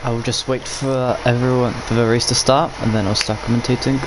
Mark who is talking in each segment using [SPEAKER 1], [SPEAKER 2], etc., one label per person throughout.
[SPEAKER 1] I will just wait for everyone for the race to start, and then I'll start commentating.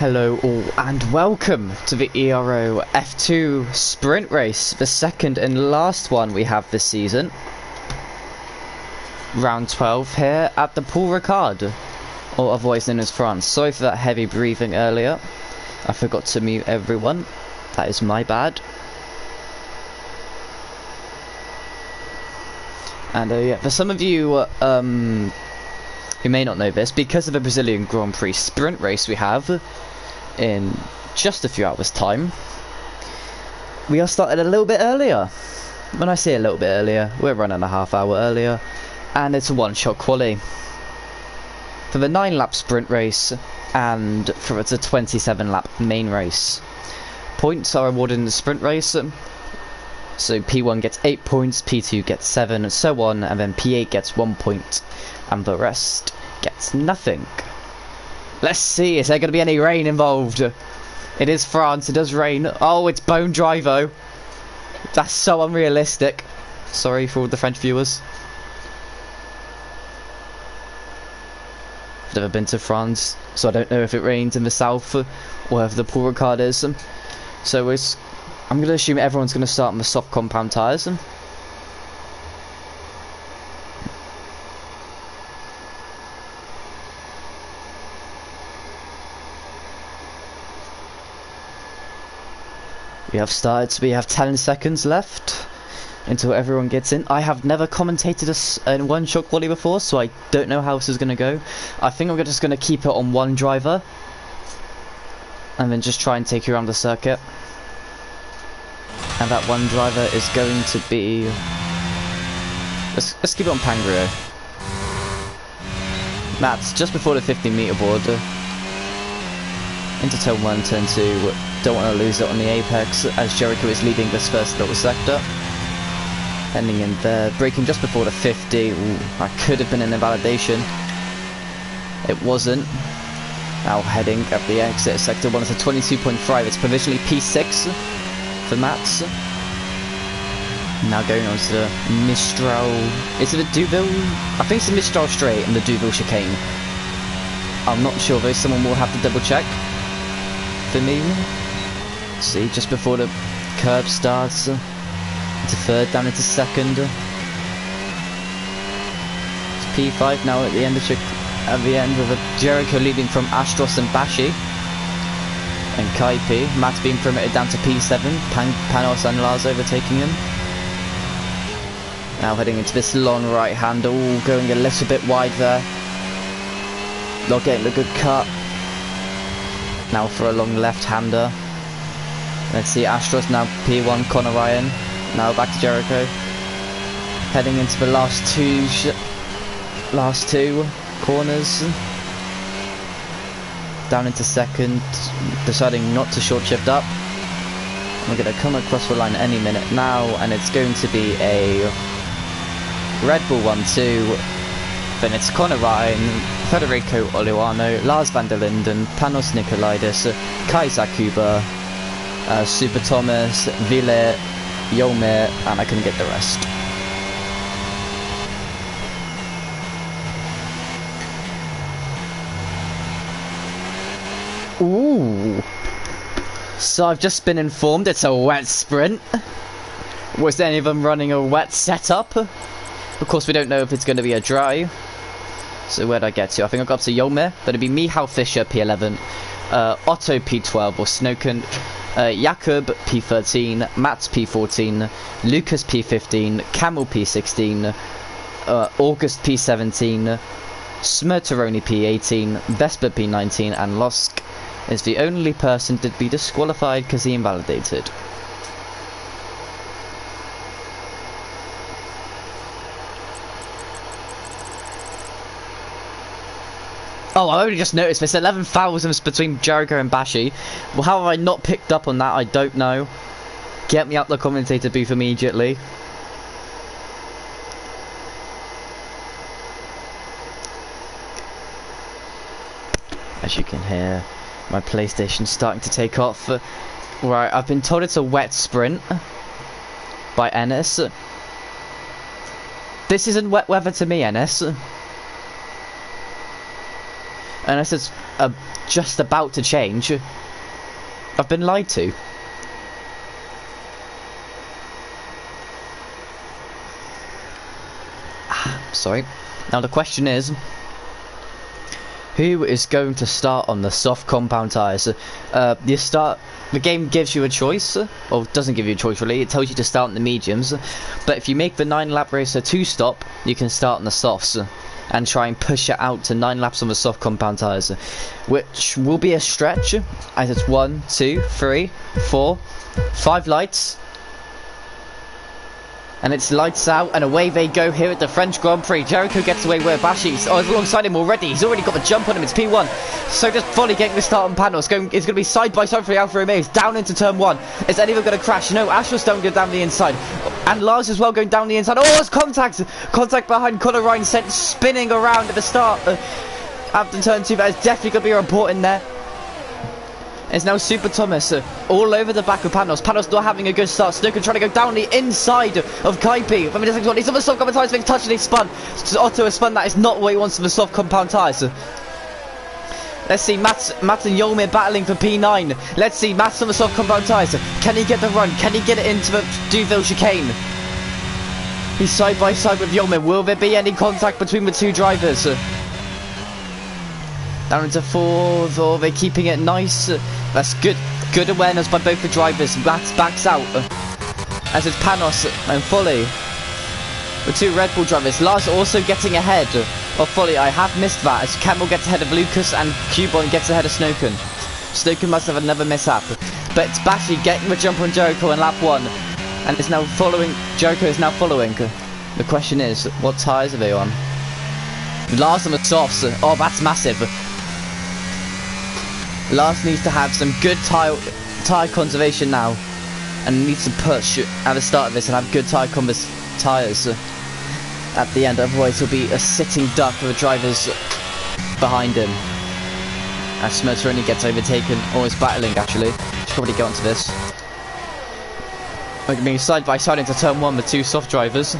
[SPEAKER 1] Hello all and welcome to the Ero F2 sprint race, the second and last one we have this season. Round 12 here at the Paul Ricard, or otherwise known as France. Sorry for that heavy breathing earlier. I forgot to mute everyone. That is my bad. And yeah, for some of you who may not know this, because of the Brazilian Grand Prix sprint race we have in just a few hours time, we are started a little bit earlier. When I say a little bit earlier, we're running a half hour earlier, and it's a one-shot quali for the 9-lap sprint race and for the 27-lap main race. Points are awarded in the sprint race, so P1 gets 8 points, P2 gets 7, and so on, and then P8 gets 1 point, and the rest gets nothing. Let's see, is there going to be any rain involved? It is France, it does rain. Oh, it's Bone Drivo. That's so unrealistic. Sorry for all the French viewers. I've never been to France, so I don't know if it rains in the south or if the Paul Ricard is. So I'm going to assume everyone's going to start on the soft compound tyres. We have started, so we have 10 seconds left until everyone gets in. I have never commentated a one-shot quali before, so I don't know how this is going to go. I think I'm just going to keep it on one driver and then just try and take you around the circuit. And that one driver is going to be... Let's keep it on Pangrio. That's just before the 50-meter board. Into turn 1, turn 2. Don't want to lose it on the apex as Jericho is leading this first little sector. Ending in there, braking just before the 50. Ooh, that could have been an invalidation. It wasn't. Now heading at the exit, sector 1 is a 22.5. It's provisionally P6 for Mats. Now going on to the Mistral. Is it a Deauville? I think it's the Mistral straight and the Deauville chicane. I'm not sure though, someone will have to double check for me. See, just before the curve starts, into third, down into second. It's P5 now at the end with a Jericho leading from Astros and Bashi and Kaipi. Matt's being promoted down to P7. Panos and Lars overtaking him. Now heading into this long right hander, going a little bit wide there. Not getting a good cut. Now for a long left hander. Let's see, Astros now P1, Connor Ryan. Now back to Jericho. Heading into the last two corners. Down into second, deciding not to short shift up. We're going to come across the line any minute now, and it's going to be a Red Bull 1-2. Then it's Connor Ryan, Federico Oluano, Lars van der Linden, Panos Nikolaidis, Kai Zakuba, Super Thomas, Ville, Yomir, and I couldn't get the rest. Ooh. So I've just been informed it's a wet sprint. Was any of them running a wet setup? Of course we don't know if it's going to be a dry. So where'd I get to? I think I got up to Yomir. That'd be Michal Fischer P11, Otto P12 or Snoken, Jakub P13, Mats P14, Lucas P15, Camel P16, August P17, Smerteroni P18, Vespa P19, and Losk is the only person to be disqualified because he invalidated. Oh, I only just noticed this 11 thousandths between Jericho and Bashi. Well, how have I not picked up on that? I don't know. Get me up the commentator booth immediately. As you can hear, my PlayStation's starting to take off. Right, I've been told it's a wet sprint by Ennis. This isn't wet weather to me, Ennis. Unless it's just about to change. I've been lied to. Sorry. Now the question is, who is going to start on the soft compound tyres? The game gives you a choice, or doesn't give you a choice really, it tells you to start on the mediums, but if you make the 9-lap race a 2-stop, you can start on the softs, and try and push it out to 9 laps on the soft compound tyres, which will be a stretch, as it's 1, 2, 3, 4, 5 lights, and it's lights out, and away they go here at the French Grand Prix. Jericho gets away with Bashi's alongside him already. He's already got the jump on him. It's P1. So just Folly getting the start on panel. It's going to be side by side for the Alfa Romeos. Down into turn 1. Is anyone going to crash? No, Astro's don't go down the inside. And Lars as well going down the inside. Oh, it's contact! Contact behind Conor Ryan, sent spinning around at the start. After turn 2, that is definitely going to be a report in there. It's now Super Thomas all over the back of Panos. Panos not having a good start. Snooker trying to go down the inside of Kaipi. He's on the soft compound tyres, being touched and he's spun. Otto has spun. That is not what he wants from the soft compound tyres. Let's see Mats and Yolmir battling for P9. Let's see Mats on the soft compound tyres. Can he get the run? Can he get it into the Deauville chicane? He's side by side with Yolmir. Will there be any contact between the two drivers? Down into 4th, or they're keeping it nice. That's good awareness by both the drivers. Mats backs out. As it's Panos and Folly. The 2 Red Bull drivers. Lars also getting ahead of Folly. I have missed that as Campbell gets ahead of Lucas and Cubon gets ahead of Snoken. Snoken must have another mishap. But it's Bashi getting the jump on Jericho in lap 1. And it's now following. Jericho is now following. The question is, what tyres are they on? Lars on the softs. Oh, that's massive. Lars needs to have some good tyre conservation now, and needs to push at the start of this and have good tyres at the end, otherwise he'll be a sitting duck for the drivers behind him. As Smerteroni gets overtaken, or is battling actually. Should probably get onto this. We're being side by side into turn 1 with 2 soft drivers,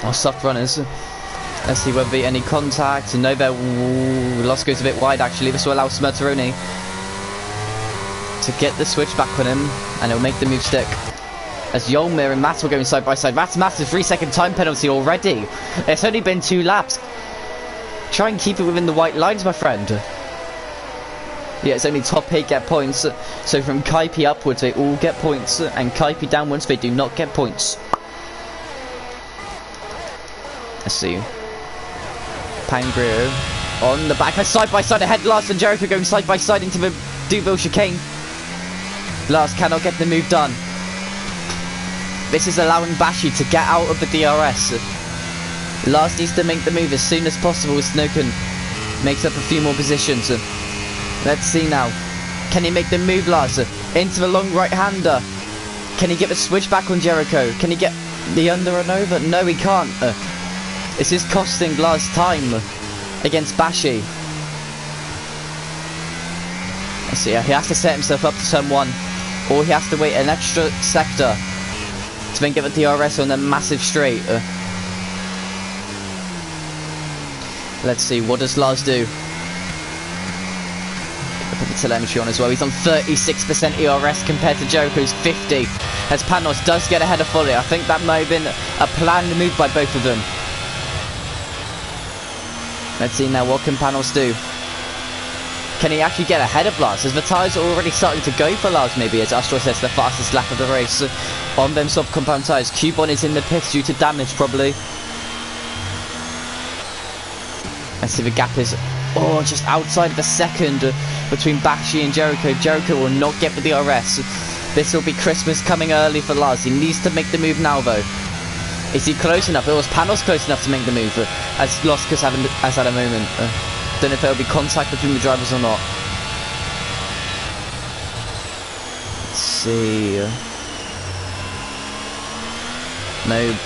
[SPEAKER 1] or soft runners. Let's see whether there be any contact. No, Loss goes a bit wide actually. This will allow Smerteroni to get the switch back on him, and it'll make the move stick. As Yolmir and Mats will go side by side. Mats massive 3-second time penalty already. It's only been 2 laps. Try and keep it within the white lines, my friend. Yeah, it's only top 8 get points. So from Kaipi upwards, they all get points, and Kaipi downwards, they do not get points. Let's see. Pangrio on the back, side by side ahead. Lars and Jericho going side by side into the Deauville chicane. Lars cannot get the move done. This is allowing Bashi to get out of the DRS. Lars needs to make the move as soon as possible as Snoken makes up a few more positions. Let's see now. Can he make the move, Lars? Into the long right-hander. Can he get the switch back on Jericho? Can he get the under and over? No, he can't. This is costing Lars time against Bashi. Let's see, he has to set himself up to turn 1, or he has to wait an extra sector to then get the DRS on a massive straight. Let's see, what does Lars do? Put the telemetry on as well. He's on 36% ERS compared to Jericho's 50. As Panos does get ahead of Folly. I think that might have been a planned move by both of them. Let's see now, what can Panos do? Can he actually get ahead of Lars? As the tyres are already starting to go for Lars, maybe, as Astro says, the fastest lap of the race. On them soft compound tyres. Cubon is in the pits due to damage, probably. Let's see, the gap is just outside of a second between Bashi and Jericho. Jericho will not get the DRS. This will be Christmas coming early for Lars. He needs to make the move now, though. Is he close enough? It was Panos close enough to make the move, as Loskus has had a moment. Don't know if there will be contact between the drivers or not. Let's see. No,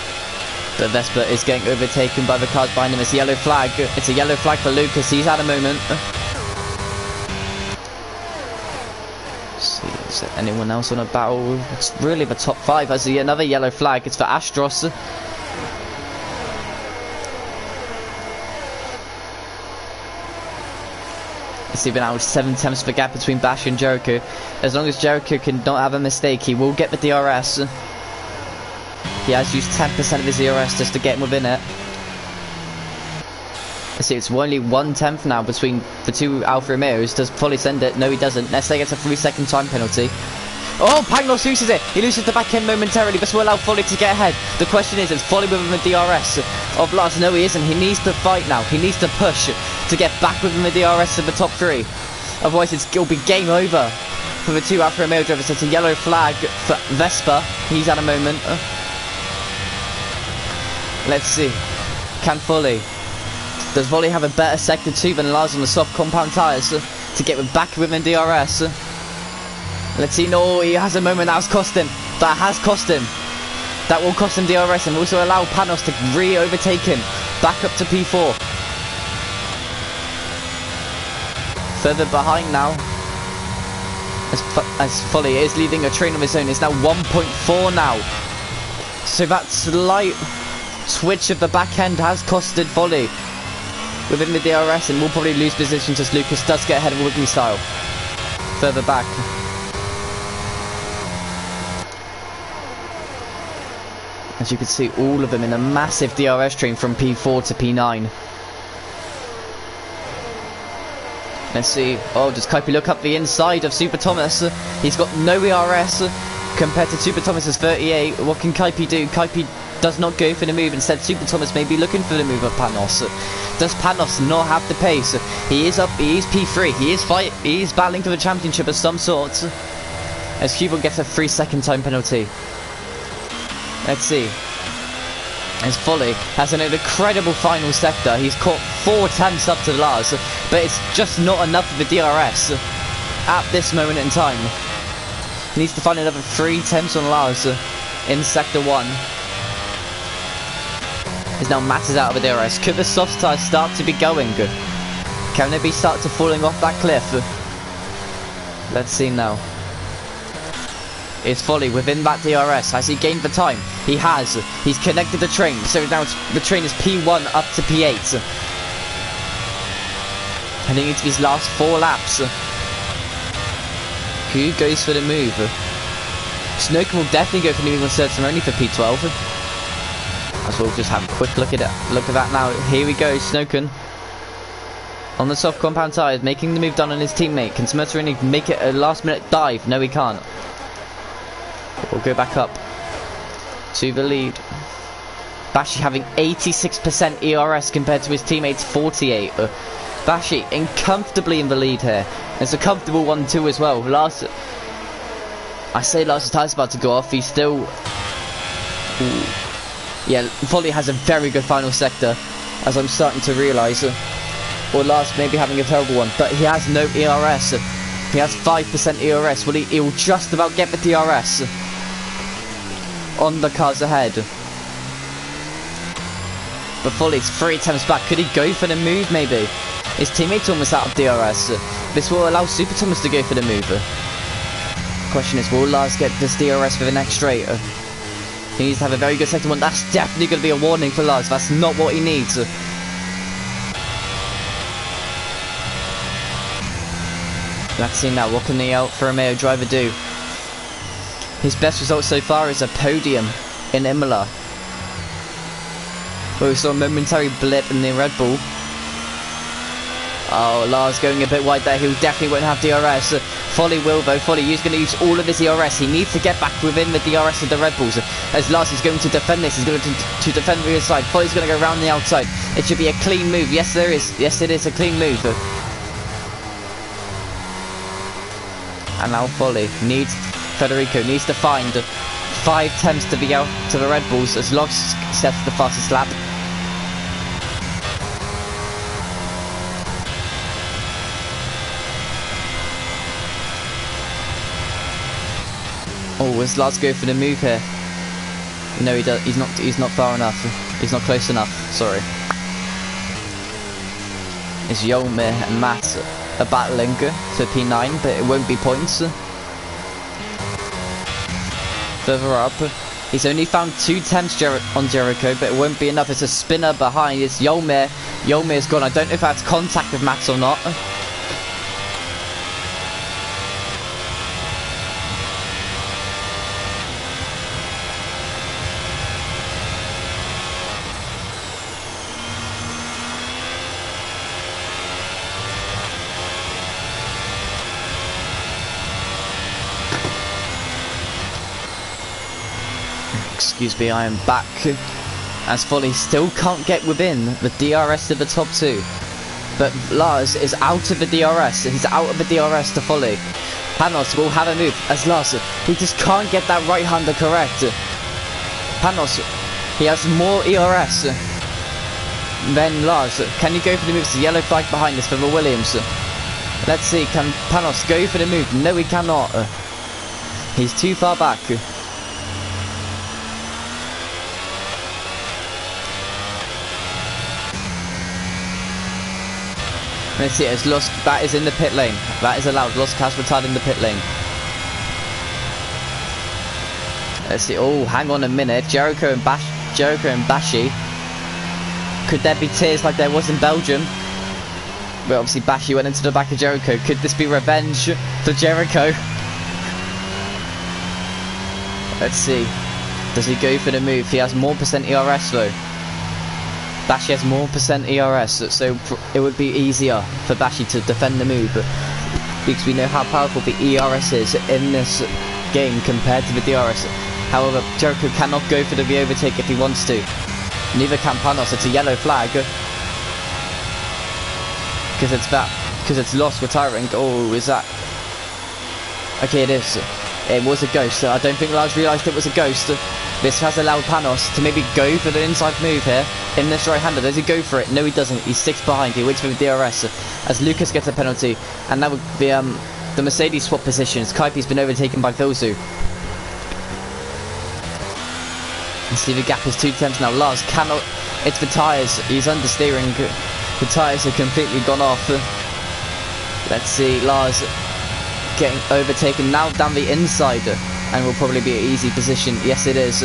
[SPEAKER 1] but Vespa is getting overtaken by the cars behind him. It's a yellow flag. It's a yellow flag for Lucas. He's had a moment. Let's see, is there anyone else on a battle? It's really the top 5. I see another yellow flag. It's for Astros. See, we're now 7 attempts for gap between Bash and Jericho. As long as Jericho can not have a mistake, he will get the DRS. He has used 10% of his DRS just to get him within it. Let's see, it's only 1/10 now between the two Alfa Romeos. Does Folly send it? No, he doesn't. Nestle gets a 3-second time penalty. Oh, Pagnos loses it. He loses the back end momentarily. This will allow Folly to get ahead. The question is Folly within the DRS of Lars? No, he isn't. He needs to fight now. He needs to push to get back within the DRS of the top 3. Otherwise, it'll be game over for the two Alfa Romeo drivers. It's a yellow flag for Vespa. He's had a moment. Let's see. Can Folly? Does Folly have a better sector 2 than Lars on the soft compound tyres to get back within DRS? Let's see. No, he has a moment. That has cost him. That has cost him. That will cost him DRS and also allow Panos to re-overtake him. Back up to P4. Further behind now. As Folly is leaving a train of his own. It's now 1.4 now. So that slight switch of the back end has costed Folly within the DRS and will probably lose positions as Lucas does get ahead of Wiggly style. Further back. As you can see, all of them in a massive DRS train from P4 to P9. Let's see. Oh, does Kaipi look up the inside of Super Thomas? He's got no ERS compared to Super Thomas's 38. What can Kaipi do? Kaipi does not go for the move. Instead, Super Thomas may be looking for the move of Panos. Does Panos not have the pace? He is up. He is P3. He is battling for the championship of some sort. As Cuban gets a 3-second time penalty. Let's see. As Folly has an incredible final sector. He's caught 4 attempts up to Lars, but it's just not enough of the DRS at this moment in time. He needs to find another 3 attempts on Lars in sector 1. As now Matt is out of the DRS. Could the soft tyres start to be going? Can they be start to falling off that cliff? Let's see now. Is Folly within that DRS? Has he gained the time? He has. He's connected the train. So now the train is P1 up to P8. Heading into these last 4 laps. Who goes for the move? Snowcomb will definitely go for the move on ceremony for P12. As we'll just have a quick look at it. Look at that now. Here we go, Snowcomb. On the soft compound tyres, making the move done on his teammate. Can Smurterini make it a last minute dive? No, he can't. We'll go back up to the lead. Bashi having 86% ERS compared to his teammates 48. Bashi comfortably in the lead here. It's a comfortable 1-2 as well. I say Lars' tyres about to go off. He's still... Ooh. Yeah, Folly has a very good final sector, as I'm starting to realise. Or Lars maybe having a terrible one, but he has no ERS. He has 5% ERS. Well, he will just about get the DRS on the cars ahead. But Folly's 3 attempts back. Could he go for the move maybe? His teammate's almost out of DRS. This will allow Super Thomas to go for the move. Question is, will Lars get this DRS for the next straight? He needs to have a very good second one. That's definitely going to be a warning for Lars. That's not what he needs. Let's see now, what can the Alfa Romeo driver do? His best result so far is a podium in Imola, where we saw a momentary blip in the Red Bull. Oh, Lars going a bit wide there. He definitely won't have DRS. Folly will though. Folly is going to use all of his DRS. He needs to get back within the DRS of the Red Bulls. As Lars is going to defend this, he's going to defend the inside. Folly's going to go around the outside. It should be a clean move. Yes, there is. Yes, it is a clean move. And now Folly needs... Federico needs to find 5 attempts to be out to the Red Bulls as Lars sets the fastest lap. Oh, does Lars go for the move here? No, he does. He's not far enough. He's not close enough. Sorry. It's Yolmir and Matt are battling for P9, but it won't be points. Further up, he's only found 2 attempts on Jericho, but it won't be enough. It's a spinner behind. It's Yolmir. Yolmir's gone. I don't know if that's contact with Matt or not. excuse me, I am back. As Folly still can't get within the DRS to the top 2. But Lars is out of the DRS. He's out of the DRS to Folly. Panos will have a move as Lars. He just can't get that right-hander correct. Panos, he has more ERS than Lars. Can you go for the move? It's a yellow flag behind us for the Williams. Let's see, can Panos go for the move? No, he cannot. He's too far back. Let's see, it's Lusk. That is in the pit lane. That is allowed. Lusk has retired in the pit lane. Let's see. Oh, hang on a minute. Jericho and Bashi. Could there be tears like there was in Belgium? Well, obviously Bashi went into the back of Jericho. Could this be revenge for Jericho? Let's see. Does he go for the move? He has more percent ERS though. Bashi has more percent ERS, so it would be easier for Bashi to defend the move, because we know how powerful the ERS is in this game compared to the DRS. However, Jericho cannot go for the overtake if he wants to. Neither can Panos. It's a yellow flag because it's Lost retiring. Oh, is that? Okay, it is. It was a ghost. I don't think Lars realised it was a ghost. This has allowed Panos to maybe go for the inside move here in this right-hander. Does he go for it? No, he doesn't. He sticks behind. He waits for the DRS as Lucas gets a penalty. And now the Mercedes swap positions. Kaipi's been overtaken by Vilzu. And see, the gap is 2 tenths now. Lars cannot. It's the tyres. He's understeering. The tyres are completely gone off. Let's see. Lars getting overtaken now down the inside. And will probably be an easy position. Yes, it is.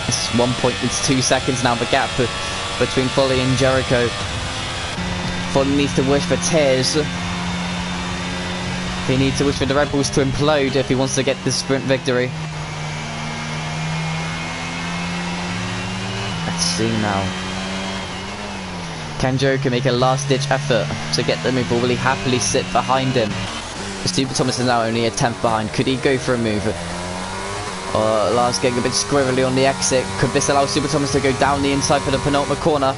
[SPEAKER 1] It's 1 point. It's 2 seconds now. The gap between Folly and Jericho. Folly needs to wish for tears. He needs to wish for the Red Bulls to implode if he wants to get this sprint victory. Let's see now. Can Jericho make a last-ditch effort to get the move, or will he happily sit behind him? Super Thomas is now only a 10th behind. Could he go for a move? Or Lars getting a bit squirrely on the exit. Could this allow Super Thomas to go down the inside for the penultimate corner?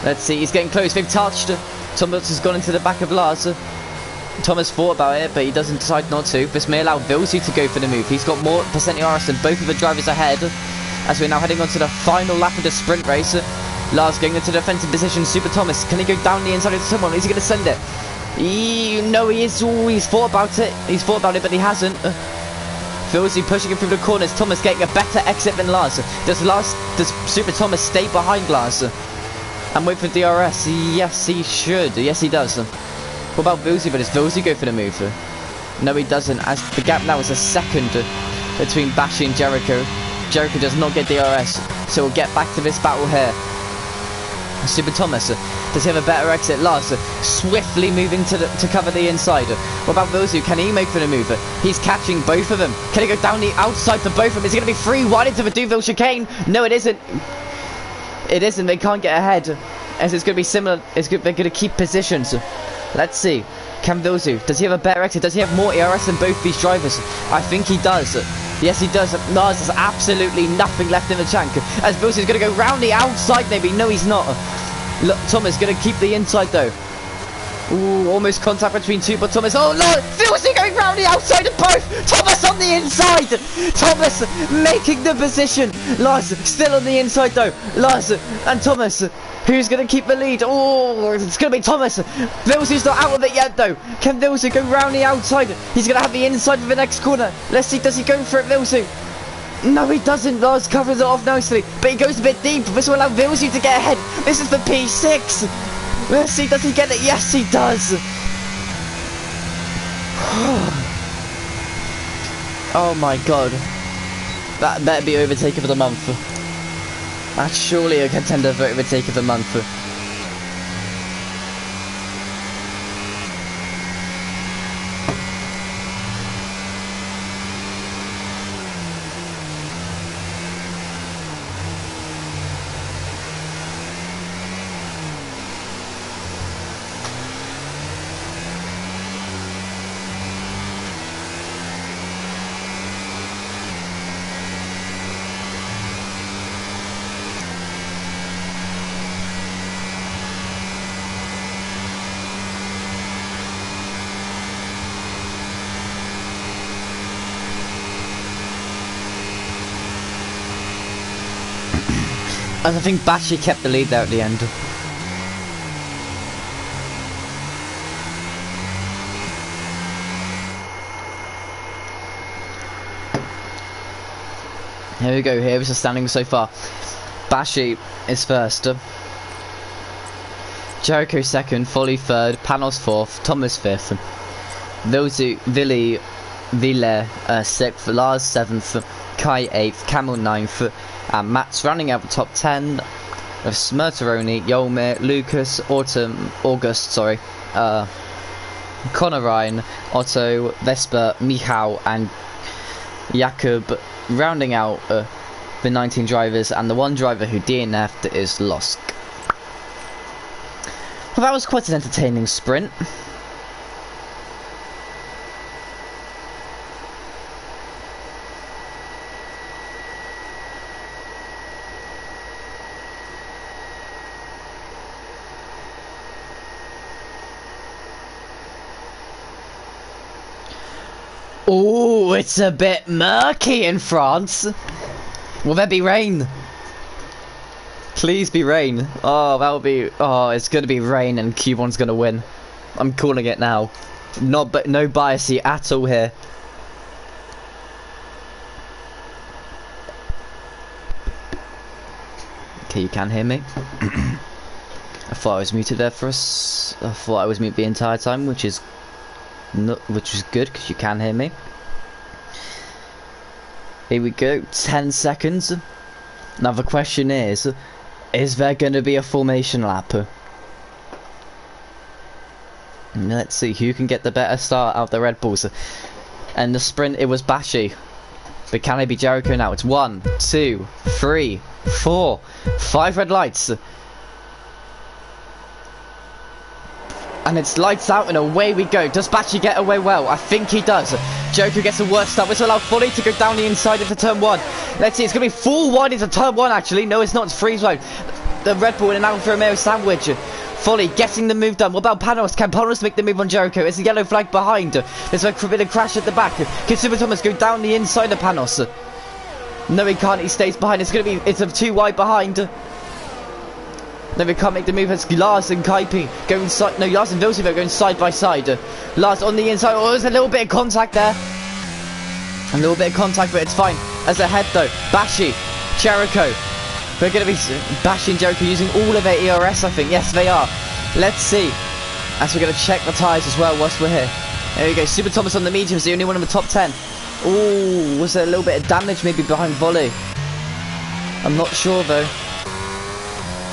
[SPEAKER 1] Let's see, he's getting close. They've touched. Thomas has gone into the back of Lars. Thomas thought about it, but he doesn't decide not to. This may allow Vilzu to go for the move. He's got more percent ERS than both of the drivers ahead. As we're now heading on to the final lap of the sprint race. Lars going into defensive position. Super Thomas, can he go down the inside of someone? Is he going to send it? No, he is. Ooh, he's thought about it. He's thought about it, but he hasn't. Vilzu pushing him through the corners. Thomas getting a better exit than Lars. Does Super Thomas stay behind Lars and wait for DRS? Yes, he should. Yes, he does. What about Vilzu? But does Vilzu go for the move? No, he doesn't. As the gap now is a second between Bashi and Jericho. Jericho does not get DRS, so we'll get back to this battle here. Super Thomas, does he have a better exit? Lars swiftly moving to cover the inside. What about Vilzu? Can he make for the move? He's catching both of them. Can he go down the outside for both of them? Is he going to be free wide into the Deauville chicane? No, it isn't. It isn't. They can't get ahead. As it's going to be similar. They're going to keep positions. Let's see. Can Vilzu? Does he have a better exit? Does he have more ERS than both these drivers? I think he does. Yes, he does. Lars has absolutely nothing left in the tank. As Vilzu's going to go round the outside, maybe. No, he's not. Look, Thomas going to keep the inside, though. Ooh, almost contact between two, but Thomas. Oh, Lord! Vilzu going round the outside of both! Thomas on the inside! Thomas making the position. Lars still on the inside, though. Lars and Thomas. Who's going to keep the lead? Oh, it's going to be Thomas. Vilzu's not out of it yet, though. Can Vilzu go round the outside? He's going to have the inside for the next corner. Let's see, does he go for it, Vilzu? No, he doesn't. Lars covers it off nicely, but he goes a bit deep. This will allow Vilzu to get ahead. This is for P6. Let's see, does he get it? Yes, he does. Oh my god. That better be overtaker for the month. That's surely a contender for overtake of the month. And I think Bashi kept the lead there at the end. Here we go, here is the standing so far. Bashi is first. Jericho second, Folly third, Panos fourth, Thomas fifth. Ville sixth, Lars seventh, Kai eighth, Camel ninth, and Matt's rounding out the top 10 of Smirteroni, Yolmir, Lucas, August, Connor Ryan, Otto, Vesper, Michał, and Jakub, rounding out the 19 drivers, and the one driver who DNF'd is Losk. Well, that was quite an entertaining sprint. Oh, it's a bit murky in France. Will there be rain? Please be rain. Oh, that'll be. Oh, it's gonna be rain, and Q1's gonna win. I'm calling it now. No biasy at all here. Okay, you can hear me. I thought I was muted there for us. I thought I was muted the entire time, which is good because you can hear me. Here we go, 10 seconds. Now the question is there going to be a formation lap? Let's see who can get the better start out the Red Bulls. And the sprint, it was Bashi. But can it be Jericho now? It's 1, 2, 3, 4, 5 red lights. And it's lights out and away we go. Does Bashi get away well? I think he does. Jericho gets the worst start, which will allow Folly to go down the inside of the turn 1. Let's see, it's going to be full wide into turn 1 actually. No, it's not, it's freeze wide. The Red Bull in an Alfa Romeo sandwich. Folly getting the move done. What about Panos? Can Panos make the move on Jericho? It's a yellow flag behind. There's a bit of crash at the back. Can Super Thomas go down the inside of Panos? No, he can't, he stays behind. It's a too wide behind. No, we can't make the move. It's Lars and Kaipi going side. No, Lars and Vilsivo going side by side. Lars on the inside. Oh, there's a little bit of contact there. A little bit of contact, but it's fine. As ahead though, Bashi, Jericho. We're going to be Bashi and Jericho using all of their ERS, I think. Yes, they are. Let's see. As we're going to check the tyres as well whilst we're here. There we go. Super Thomas on the mediums, the only one in the top 10. Ooh, was there a little bit of damage maybe behind Volley? I'm not sure though.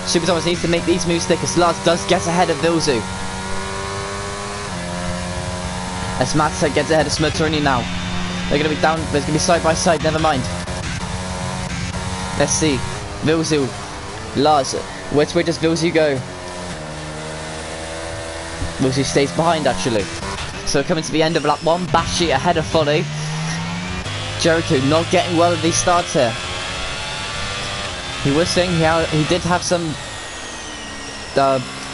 [SPEAKER 1] Super Thomas needs to make these moves thicker. Lars does get ahead of Vilzu. As Matt gets ahead of Smirturni now. They're going to be down. There's going to be side by side. Never mind. Let's see. Vilzu. Lars. Which way does Vilzu go? Vilzu stays behind actually. So coming to the end of lap 1. Bashi ahead of Folly. Jericho not getting well at these starts here. He was saying he did have some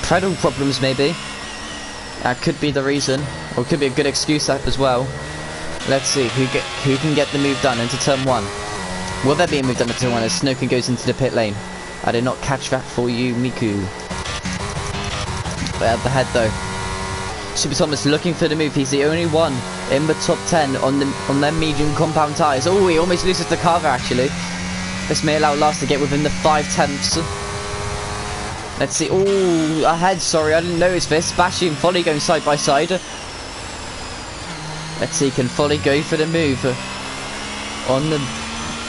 [SPEAKER 1] pedal problems maybe. That could be the reason, or it could be a good excuse as well. Let's see who can get the move done into turn 1. Will there be a move done into turn 1 as Snoken goes into the pit lane? I did not catch that for you, Miku. But at the head though, Super Thomas looking for the move. He's the only one in the top 10 on their medium compound tyres. Oh, he almost loses the carver actually. This may allow Lars to get within the 5/10. Let's see. Oh, ahead. Sorry, I didn't notice this. Bashi and Folly going side by side. Let's see. Can Folly go for the move on the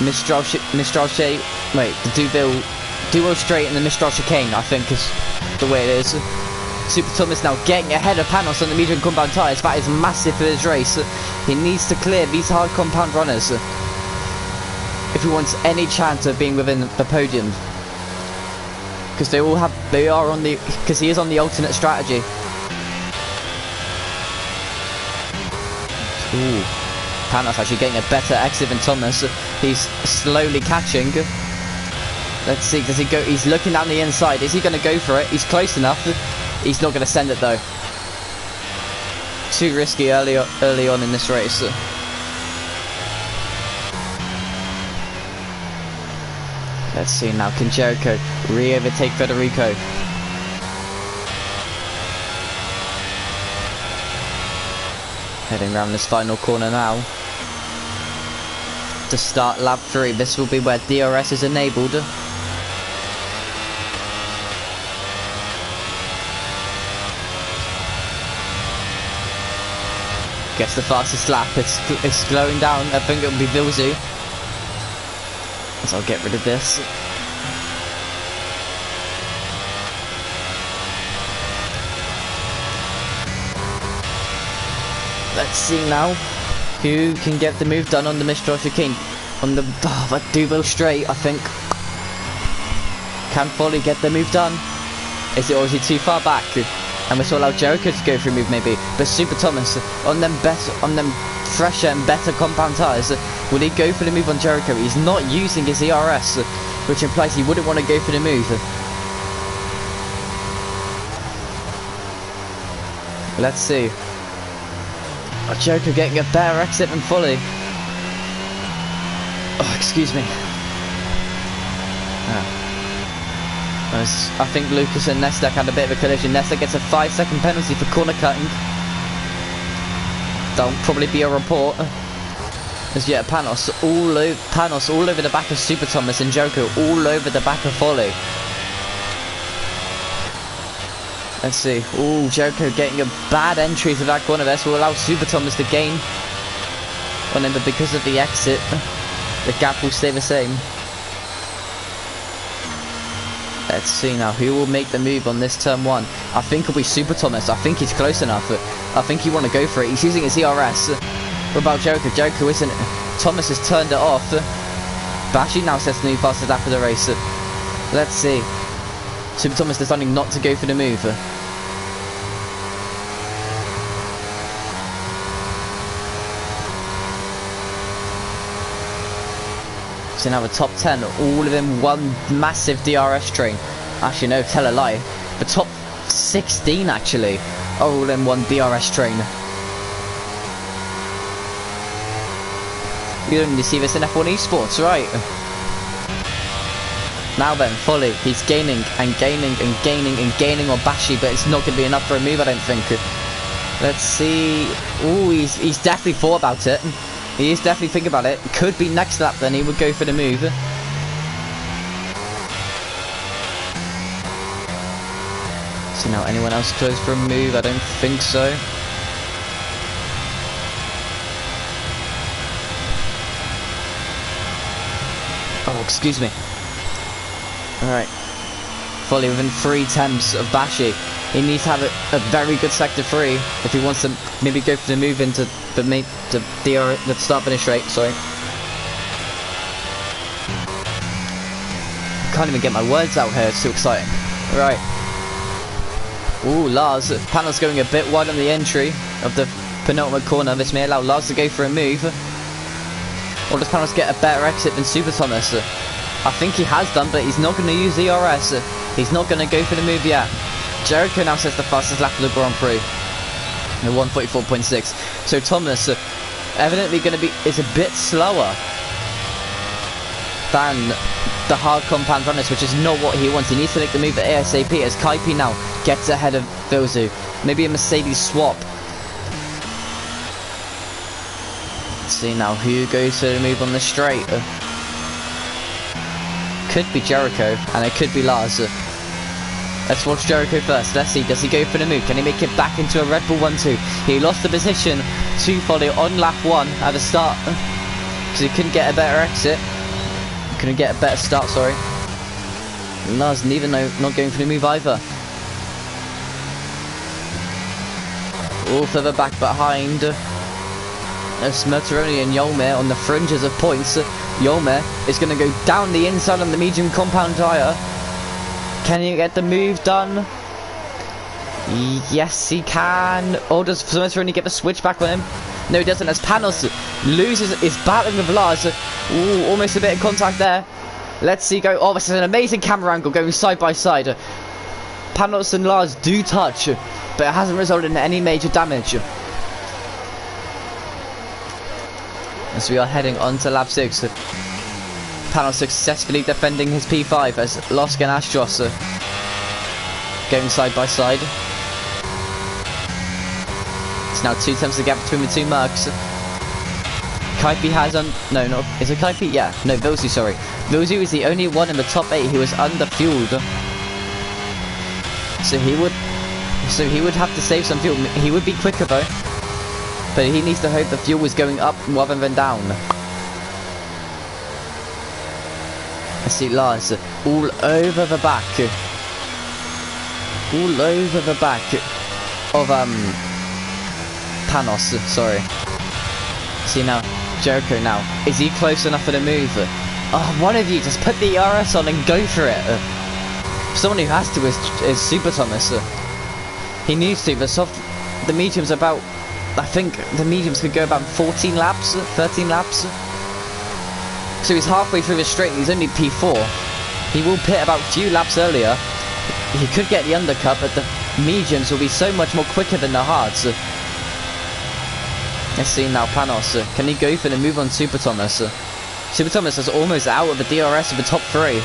[SPEAKER 1] Mistral Shade? Wait, the Duo straight and the Mistral chicane, I think is the way it is. Super Thomas now getting ahead of Panos on the medium compound tyres. That is massive for this race. He needs to clear these hard compound runners if he wants any chance of being within the podium, because because he is on the alternate strategy. Ooh, Panos actually getting a better exit than Thomas. He's slowly catching. Let's see, does he go? He's looking down the inside. Is he going to go for it? He's close enough. He's not going to send it though. Too risky early on in this race. Let's see now, can Jericho re-overtake Federico? Heading around this final corner now. To start lap 3, this will be where DRS is enabled. Gets the fastest lap, it's slowing down, I think it'll be Vilzu. So I'll get rid of this. Let's see now who can get the move done on the Mistral Chicane. On the Duvel straight, I think. Can Foley get the move done? Is it, or is he too far back? And we saw allow Jericho to go for a move maybe. But Super Thomas on them fresher and better compound tyres, will he go for the move on Jericho? He's not using his ERS, which implies he wouldn't want to go for the move. Let's see. Oh, Jericho getting a better exit than Foley. Oh, excuse me. I think Lucas and Nesta had a bit of a collision. Nesta gets a 5-second penalty for corner cutting. That'll probably be a report. As yet Panos all over the back of Super Thomas, and Jericho all over the back of Foley. Let's see. Ooh, Jericho getting a bad entry to that corner. This will allow Super Thomas to gain on him, but because of the exit, the gap will stay the same. Let's see now who will make the move on this turn 1. I think it'll be Super Thomas. I think he's close enough. I think he want to go for it. He's using his ERS. What about Jericho? Jericho isn't. Thomas has turned it off. Bashi now sets the new fastest lap of the race. Let's see. Super Thomas deciding not to go for the move. So now the top 10, all of them one massive DRS train. Actually no, tell a lie. The top 16 actually are all in one DRS train. You don't see this in F1 esports, right? Now then, Foley, he's gaining and gaining and gaining and gaining on Bashi, but it's not going to be enough for a move, I don't think. Let's see. Ooh, he's definitely thought about it. He is definitely thinking about it. Could be next lap then he would go for the move. So now anyone else close for a move? I don't think so. Oh, excuse me. Alright. Foley within 3 attempts of Bashi. He needs to have a very good sector 3 if he wants to maybe go for the move into the start finish rate, sorry. Can't even get my words out here, it's too exciting. Right. Ooh, Lars. Panel's going a bit wide on the entry of the penultimate corner. This may allow Lars to go for a move. Or does Panos get a better exit than Super Thomas? I think he has done, but he's not going to use ERS. He's not going to go for the move yet. Jericho now sets the fastest lap of the Grand Prix. 1:44.6. So Thomas, evidently is a bit slower than the hard compound runners, which is not what he wants. He needs to make the move at ASAP as Kaipi now gets ahead of Vilzu. Maybe a Mercedes swap. Let's see now who goes for the move on the straight. Could be Jericho, and it could be Lars. Let's watch Jericho first. Let's see, does he go for the move? Can he make it back into a Red Bull 1-2? He lost the position to Foley on lap 1 at the start, because he couldn't get a better exit. Couldn't get a better start, sorry. And Lars not going for the move either. All further back behind. Smerteroni and Yolmer on the fringes of points. Yolmer is going to go down the inside on the medium compound tyre. Can he get the move done? Yes, he can. Or does Smerteroni get the switch back on him? No, he doesn't, as Panos is battling with Lars. Ooh, almost a bit of contact there. Let's see go. Oh, this is an amazing camera angle going side by side. Panos and Lars do touch, but it hasn't resulted in any major damage. As we are heading on to lap 6. Panos successfully defending his P5 as Losk and Astros going side by side. It's now 2 tenths the gap between the two Mercs. Kaipi has no, not, is it Kaipi? Yeah, no, Vilzu, sorry. Vilzu is the only one in the top 8 who is under-fueled. So he would have to save some fuel. He would be quicker though. But he needs to hope the fuel is going up rather than down. I see Lars all over the back. All over the back of Panos, sorry. See now, Jericho now. Is he close enough for the move? Oh, one of you just put the ERS on and go for it. Someone who has to is Super Thomas. He needs to. The medium's about, I think the mediums could go about 14 laps, 13 laps. So he's halfway through the straight. He's only P4. He will pit about a few laps earlier. He could get the undercut, but the mediums will be so much more quicker than the hards. Let's see now, Panos. Can he go for the move on Super Thomas? Super Thomas is almost out of the DRS of the top 3.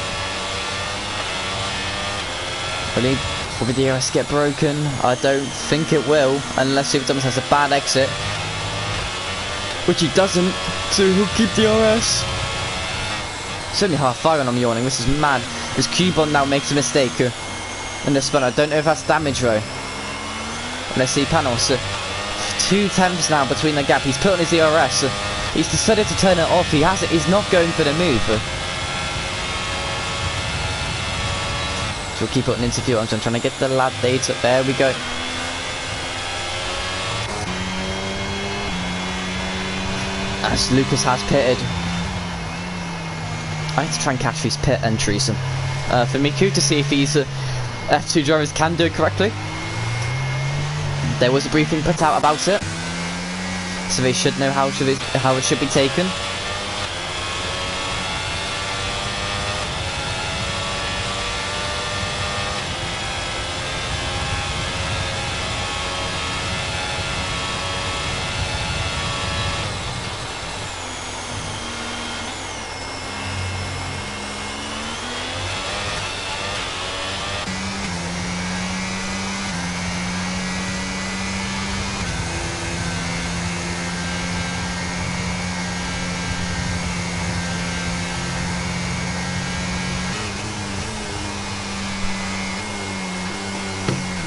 [SPEAKER 1] Will the DRS get broken? I don't think it will, unless Super Thomas has a bad exit. Which he doesn't, so he'll keep DRS. It's only half fire and I'm yawning, this is mad. This Cubon now makes a mistake in the spin. I don't know if that's damage though. Let's see, Panos. 2 tenths now between the gap. He's put on his ERS. He's decided to turn it off. He's not going for the move. So we'll keep putting into fuel. I'm trying to get the lap data. There we go. As Lucas has pitted. I need to try and catch these pit entries. For Miku to see if these F2 drivers can do it correctly. There was a briefing put out about it, so they should know how it should be taken.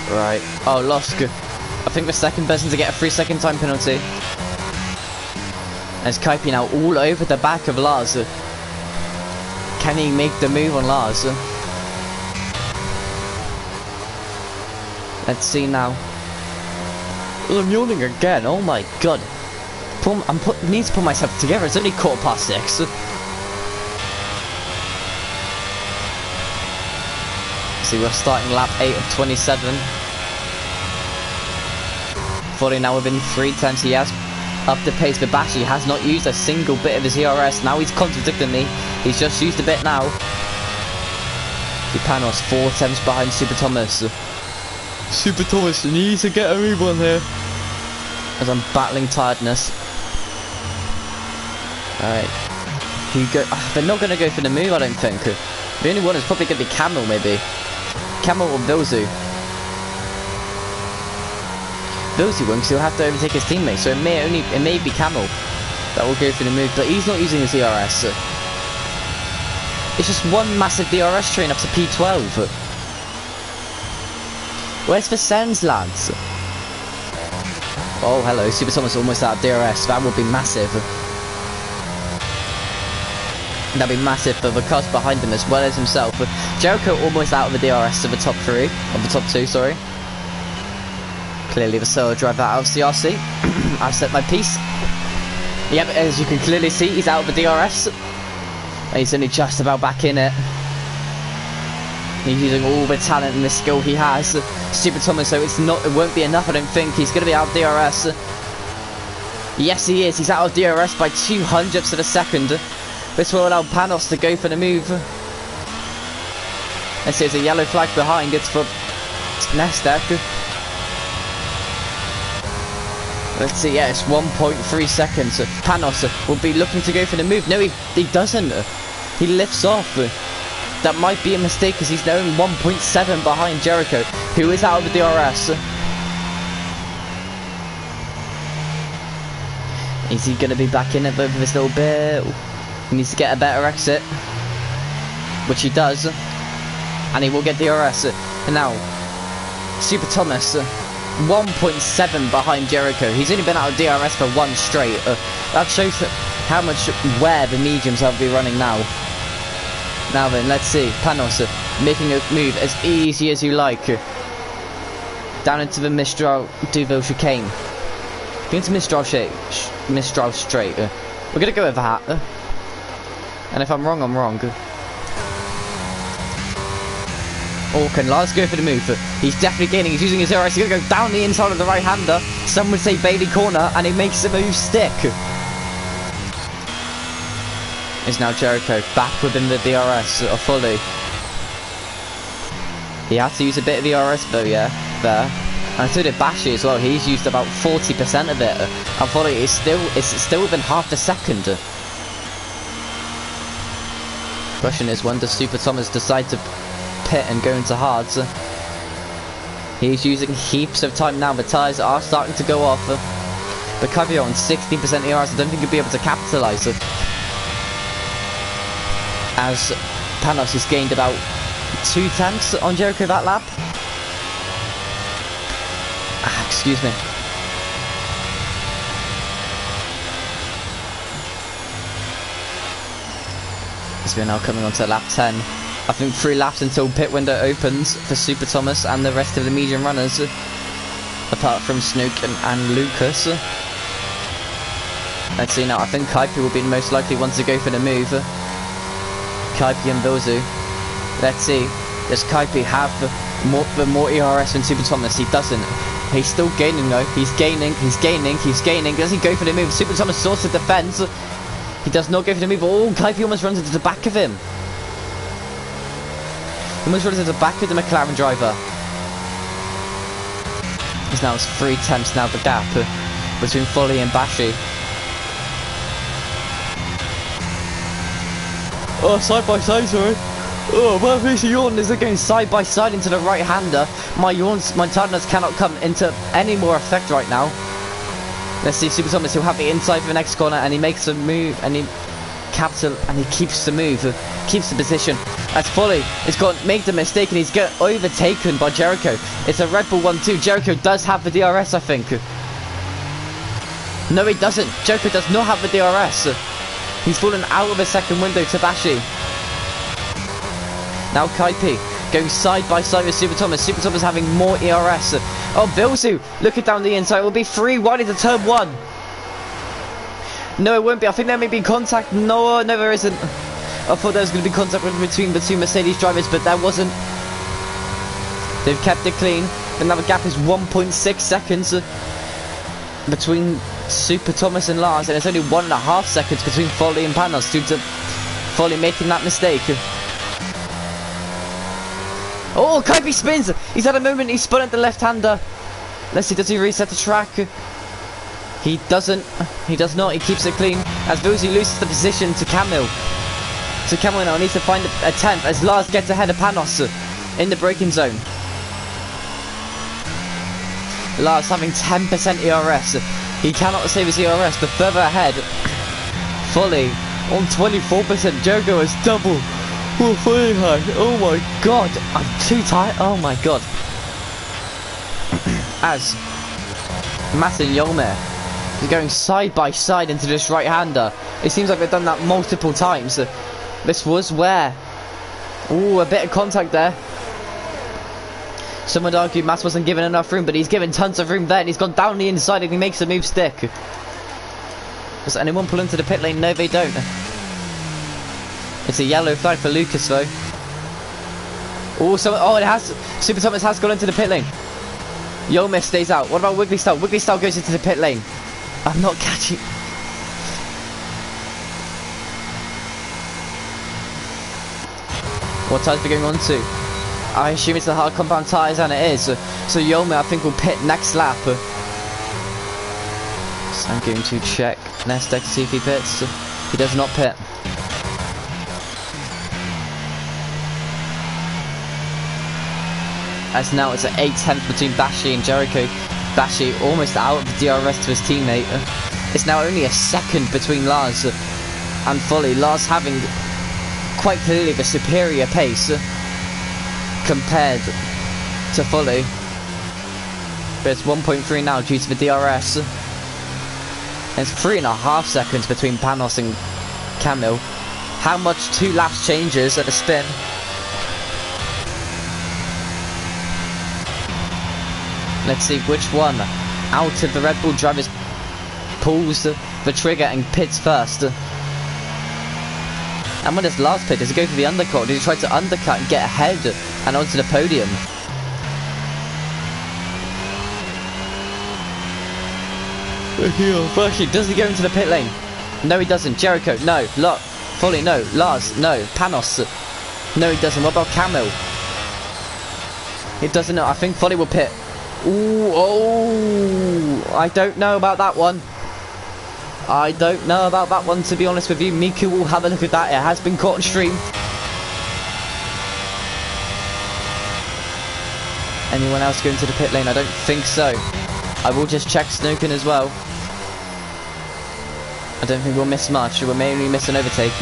[SPEAKER 1] Right. Oh, Losk. I think the second person to get a 3-second time penalty. There's Kaipi now all over the back of Lars. Can he make the move on Lars? Let's see now. Oh, I'm yawning again. Oh my god. Need to put myself together. It's only 6:15. See, we're starting lap 8 of 27. Falling now within 3 tenths. He has up the pace, but Bashi has not used a single bit of his ERS. Now he's contradicting me. He's just used a bit now. Panos 4 tenths behind Super Thomas. Super Thomas needs to get a move on here. As I'm battling tiredness. Alright. They're not going to go for the move, I don't think. The only one is probably going to be Camel, maybe. Camel or Vilzu. Vilzu won't, because he'll have to overtake his teammate, so it may be Camel that will go for the move, but he's not using his DRS. It's just one massive DRS train up to P12. Where's the Sens, lads? Oh, hello, Super Thomas almost out of DRS. That would be massive. That'd be massive for the cars behind him as well as himself. Jericho almost out of the DRS to the top 3, of the top 2, sorry. Clearly the solo driver out of CRC. I've set my piece. Yep, as you can clearly see, he's out of the DRS. And he's only just about back in it. He's using all the talent and the skill he has. Super Thomas, so it won't be enough, I don't think. He's going to be out of DRS. Yes, he is. He's out of DRS by 200ths of a second. This will allow Panos to go for the move. Let's see, there's a yellow flag behind. It's for Nasdaq. Let's see, yeah, it's 1.3 seconds. Panos will be looking to go for the move. No, he doesn't. He lifts off. That might be a mistake because he's now 1.7 behind Jericho, who is out of the DRS. Is he going to be back in it over this little bit? He needs to get a better exit, which he does, and he will get DRS. And now, Super Thomas, 1.7 behind Jericho. He's only been out of DRS for one straight. That shows how much where the mediums will be running now. Now then, let's see. Panos making a move as easy as you like. Down into the Mistral Deauville chicane. Into Mistral straight. We're gonna go with that. And if I'm wrong, I'm wrong. Or can Lars go for the move? He's definitely gaining. He's using his DRS. He's gonna go down the inside of the right-hander. Some would say Bailey corner, and he makes the move stick. Is now Jericho back within the DRS fully. He had to use a bit of the DRS though, yeah, there. And so did Bashi as well. He's used about 40% of it. And fully it's still within half a second. Question is, when does Super Thomas decide to pit and go into hards? He's using heaps of time now. The tyres are starting to go off. But Kavio on 16% ERS, I don't think he'll be able to capitalise. As Panos has gained about 2 tenths on Jericho that lap. Excuse me. As we're now coming on to lap 10. I think 3 laps until pit window opens for Super Thomas and the rest of the medium runners. Apart from Snook and Lucas. Let's see now. I think Kaipi will be the most likely one to go for the move. Kaipi and Bilzu. Let's see. Does Kaipi have the more ERS than Super Thomas? He doesn't. He's still gaining though. He's gaining. Does he go for the move? Super Thomas sorts the defense. He does not go for the move. Oh, Kaipi almost runs into the back of him. Almost runs into the back of the McLaren driver. He's now 3 tenths now the gap between Foley and Bashi. Oh, side by side, sorry. Oh, my face of yawn is going side by side into the right hander. My tardiness cannot come into any more effect right now. Let's see, Super Thomas, he'll have the inside for the next corner, and he makes a move, and he keeps the move, keeps the position. As Foley has made the mistake, and he's got overtaken by Jericho. It's a Red Bull 1-2. Jericho does have the DRS, I think. No, he doesn't. Jericho does not have the DRS. He's fallen out of a second window to Bashi. Now Kaipi going side by side with Super Thomas. Super Thomas having more ERS. Oh, Bilzu looking down the inside. It will be 3 wide into turn 1. No, it won't be. I think there may be contact. No, there isn't. I thought there was going to be contact between the 2 Mercedes drivers, but there wasn't. They've kept it clean. And now the gap is 1.6 seconds between Super Thomas and Lars, and it's only 1.5 seconds between Foley and Panos due to Foley making that mistake. Oh, Kaipi spins! He's had a moment, he spun at the left-hander. Let's see, does he reset the track? He doesn't. He does not, he keeps it clean. As Vilzi loses the position to Camille. So Camille now needs to find a 10th as Lars gets ahead of Panos in the braking zone. Lars having 10% ERS. He cannot save his ERS, but further ahead, Foley on 24%. Jericho is double. Oh, Foley high. Oh my god, I'm too tired. Oh my god. As Matt and Yolmer is going side by side into this right-hander. It seems like they've done that multiple times. This was where. Ooh, a bit of contact there. Some would argue Matt wasn't given enough room, but he's given tons of room there, and he's gone down the inside and he makes the move stick. Does anyone pull into the pit lane? No, they don't. It's a yellow flag for Lucas, though. Oh, it has. Super Thomas has gone into the pit lane. Yomir stays out. What about Wiggly Style? Wiggly Style goes into the pit lane. I'm not catching. What tyres are we going on to? I assume it's the hard compound tyres, and it is. So Yomir, I think, will pit next lap. So I'm going to check Nestek to see if he pits. He does not pit. as now it's at 8/10 between Bashi and Jericho. Bashi almost out of the DRS to his teammate. It's now only a second between Lars and Folly. Lars having quite clearly the superior pace compared to Folly. But it's 1.3 now due to the DRS. It's 3.5 seconds between Panos and Camille. How much 2 laps changes at a spin? Let's see which one out of the Red Bull drivers pulls the trigger and pits first. And when does Lars pit? Does he go for the undercut? Or does he try to undercut and get ahead and onto the podium? Actually, does he go into the pit lane? No, he doesn't. Jericho, no. Folly, no. Lars, no. Panos, no, he doesn't. What about Camille? He doesn't know. I think Folly will pit. Ooh, oh, I don't know about that one. I don't know about that one, to be honest with you. Miku will have a look at that. It has been caught on stream. Anyone else going to the pit lane? I don't think so. I will just check Snookin as well. I don't think we'll miss much. We'll mainly miss an overtake.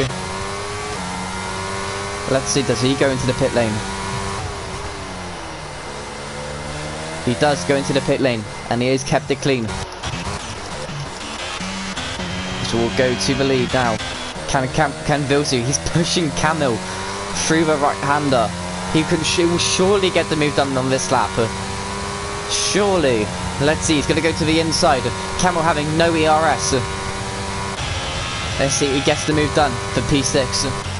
[SPEAKER 1] Let's see, does he go into the pit lane? He does go into the pit lane, and he has kept it clean. So we'll go to the lead now. Can Vilsu, he's pushing Camille through the right-hander. He will surely get the move done on this lap. Surely. Let's see, he's going to go to the inside. Camille having no ERS. Let's see, he gets the move done for P6.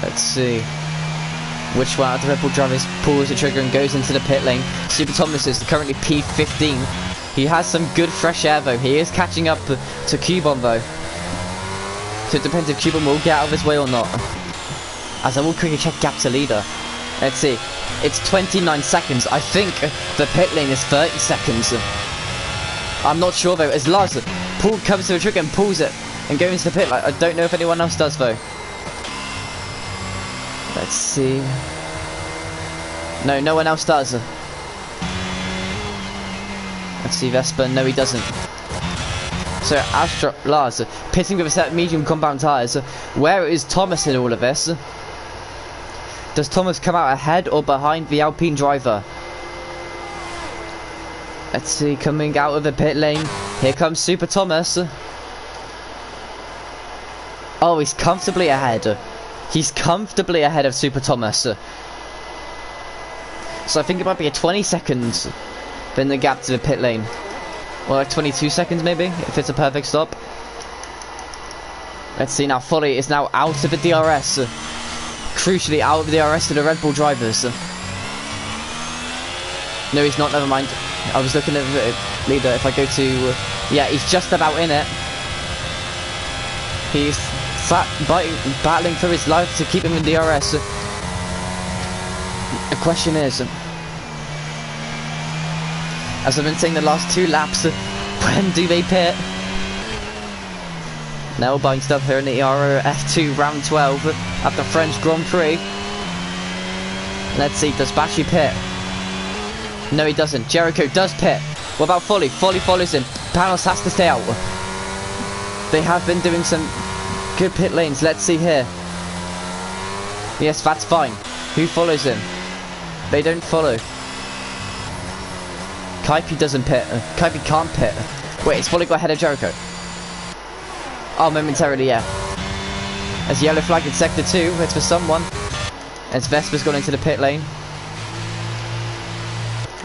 [SPEAKER 1] Let's see which one out of the Red Bull drivers pulls the trigger and goes into the pit lane. Super Thomas is currently P15. He has some good fresh air though. He is catching up to Cubon though. So it depends if Cubon will get out of his way or not. As I will quickly check gap to leader. Let's see. It's 29 seconds. I think the pit lane is 30 seconds. I'm not sure though. As Lars comes to the trigger and pulls it and goes into the pit lane. I don't know if anyone else does though. Let's see. No, no one else does. Let's see, Vespa. No, he doesn't. So, Lars, pitting with a set of medium compound tyres. Where is Thomas in all of this? Does Thomas come out ahead or behind the Alpine driver? Let's see, coming out of the pit lane. Here comes Super Thomas. Oh, he's comfortably ahead. He's comfortably ahead of Super Thomas. So I think it might be a 20 seconds in the gap to the pit lane. Or like 22 seconds maybe, if it's a perfect stop. Let's see now, Folly is now out of the DRS. Crucially out of the DRS to the Red Bull drivers. No, he's not, never mind. I was looking at the leader. If I go to... yeah, he's just about in it. He's battling for his life to keep him in DRS. The question is, as I've been saying the last 2 laps, when do they pit? Now buying stuff here in the Ero F2 round 12 at the French Grand Prix. Let's see, does Bashi pit? No, he doesn't. Jericho does pit. What about Folly? Folly follows him. Panos has to stay out. They have been doing some good pit lanes. Let's see here. Yes, that's fine. Who follows him? They don't follow. Kaipi doesn't pit. Kaipi can't pit. Wait, it's Folly got ahead of Jericho. Oh, momentarily, yeah. As yellow flag in sector 2. It's for someone. As Vespa's gone into the pit lane.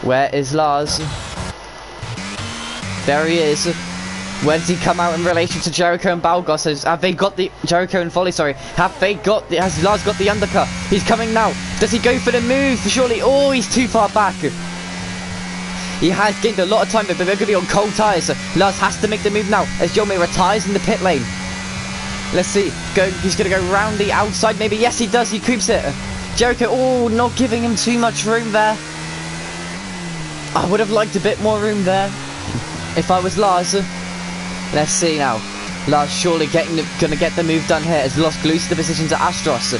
[SPEAKER 1] Where is Lars? There he is. Where does he come out in relation to Jericho and Balgos? Have they got the... Jericho and Folly, sorry. Have they got the... Has Lars got the undercut? He's coming now. Does he go for the move? Surely... Oh, he's too far back. He has gained a lot of time, but they're going to be on cold tyres. Lars has to make the move now as Yomi retires in the pit lane. Let's see. He's going to go round the outside, maybe. Yes, he does. He creeps it. Jericho, oh, not giving him too much room there. I would have liked a bit more room there if I was Lars. Let's see now. Lars surely gonna get the move done here as Lost glues to the position to Astros.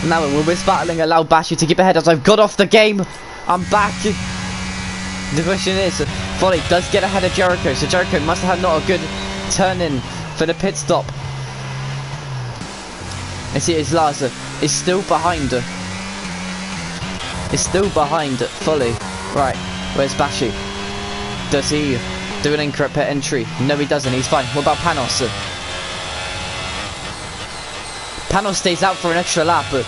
[SPEAKER 1] Now we're whiz battling, allow Bashi to keep ahead as I've got off the game. I'm back. The question is, Folly does get ahead of Jericho, so Jericho must have had not a good turn in for the pit stop. And see, it's Lars is still behind. Is still behind Folly. Right, where's Bashi? Does he do an incorrect pit entry? No, he doesn't. He's fine. What about Panos? Panos stays out for an extra lap, but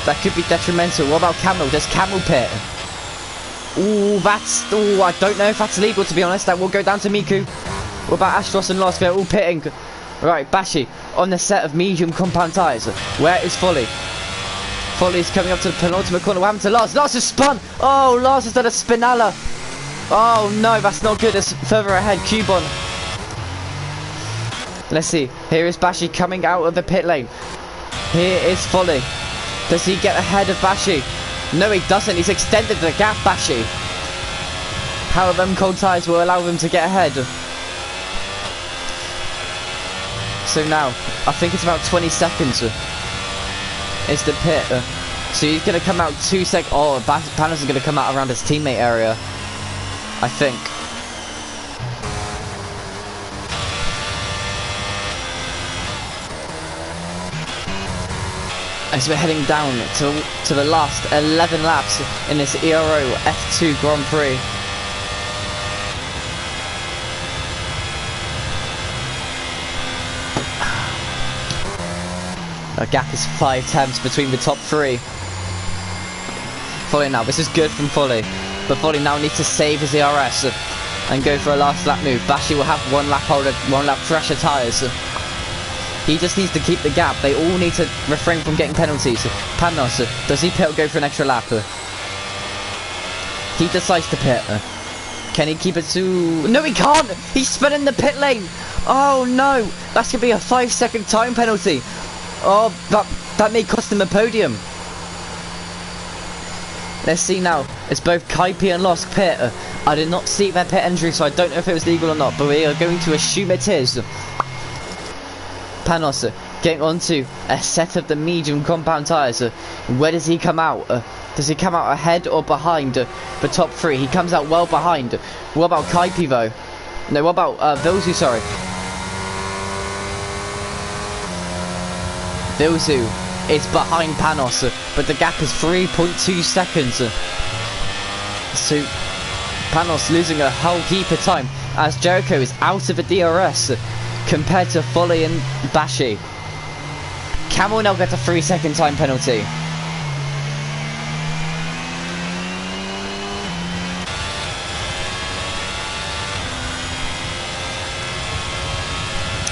[SPEAKER 1] that could be detrimental. What about Camel? Does Camel pit? Ooh, I don't know if that's legal, to be honest. That will go down to Miku. What about Astros and Lost? They're all pitting. Right, Bashi on the set of medium compound tyres. Where is Folly? Folly is coming up to the penultimate corner. What happened to Lars? Lars has spun! Oh, Lars has done a spinella. Oh no, that's not good. It's further ahead. Cubon. Let's see. Here is Bashi coming out of the pit lane. Here is Folly. Does he get ahead of Bashi? No, he doesn't. He's extended the gap, Bashi. How them cold tyres will allow him to get ahead. So now, I think it's about 20 seconds. Is the pit. So he's going to come out 2 seconds. Oh, Panos is going to come out around his teammate area, I think. As we're heading down to the last 11 laps in this Ero F2 Grand Prix. A gap is 5/10 between the top 3. Folly now, this is good from Folly. But Folly now needs to save his ERS and go for a last lap move. Bashi will have 1 lap holder, 1 lap fresher tyres. He just needs to keep the gap. They all need to refrain from getting penalties. Panos, does he pit or go for an extra lap? He decides to pit. Can he keep it to... No, he can't! He's spun in the pit lane! Oh no! That's going to be a 5-second time penalty. Oh, that may cost him a podium. Let's see now. It's both Kaipi and Lost pit. I did not see their pit entry, so I don't know if it was legal or not, but we are going to assume it is. Panos getting onto a set of the medium compound tyres. Where does he come out? Does he come out ahead or behind the top 3? He comes out well behind. What about Kaipi though? No, what about Vilzu, sorry. Vilzu is behind Panos, but the gap is 3.2 seconds. So Panos losing a whole heap of time as Jericho is out of the DRS compared to Folly and Bashi. Camel now gets a 3-second time penalty.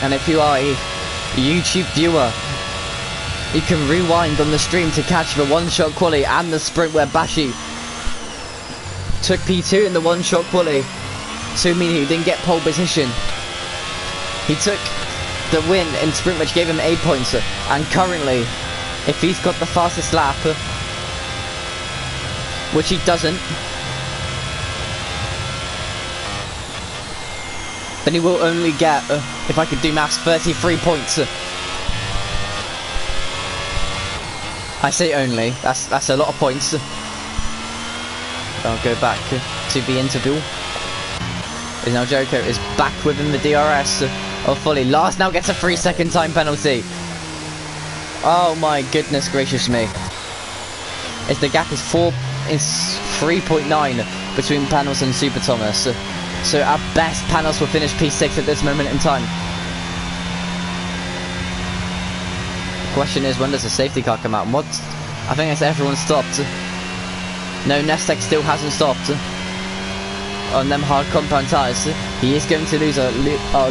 [SPEAKER 1] And if you are a YouTube viewer, you can rewind on the stream to catch the one-shot quali and the sprint where Bashi took P2 in the one-shot quali, so meaning he didn't get pole position. He took the win in sprint, which gave him 8 points, and currently, if he's got the fastest lap, which he doesn't, then he will only get, if I could do maths, 33 points. I say only, that's a lot of points. I'll go back to the interval. Is now Jericho is back within the DRS of Folly. Lars now gets a 3-second time penalty. Oh my goodness gracious me. As the gap is 3.9 between Panos and Super Thomas. So at best Panos will finish P6 at this moment in time. Question is, when does the safety car come out? What? I think it's everyone stopped. No, Nestek still hasn't stopped on them hard compound tyres. He is going to lose a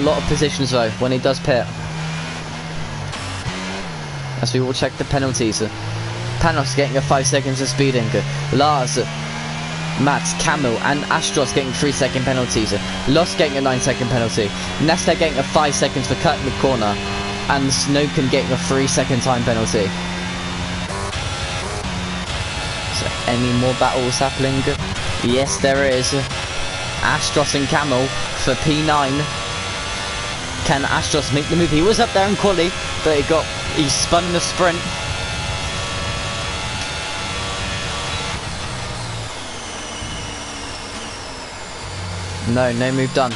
[SPEAKER 1] lot of positions though when he does pit. As we will check the penalties. Panos getting a 5 seconds of speeding. Lars, Mats, Camel and Astros getting 3-second penalties. Lost getting a 9-second penalty. Nestek getting a 5 seconds for cutting the corner. And Snowken getting a 3-second time penalty. any more battles happening? Yes, there is. Astros and Camel for P9. Can Astros make the move? He was up there in quali, but he spun in the sprint. No move done.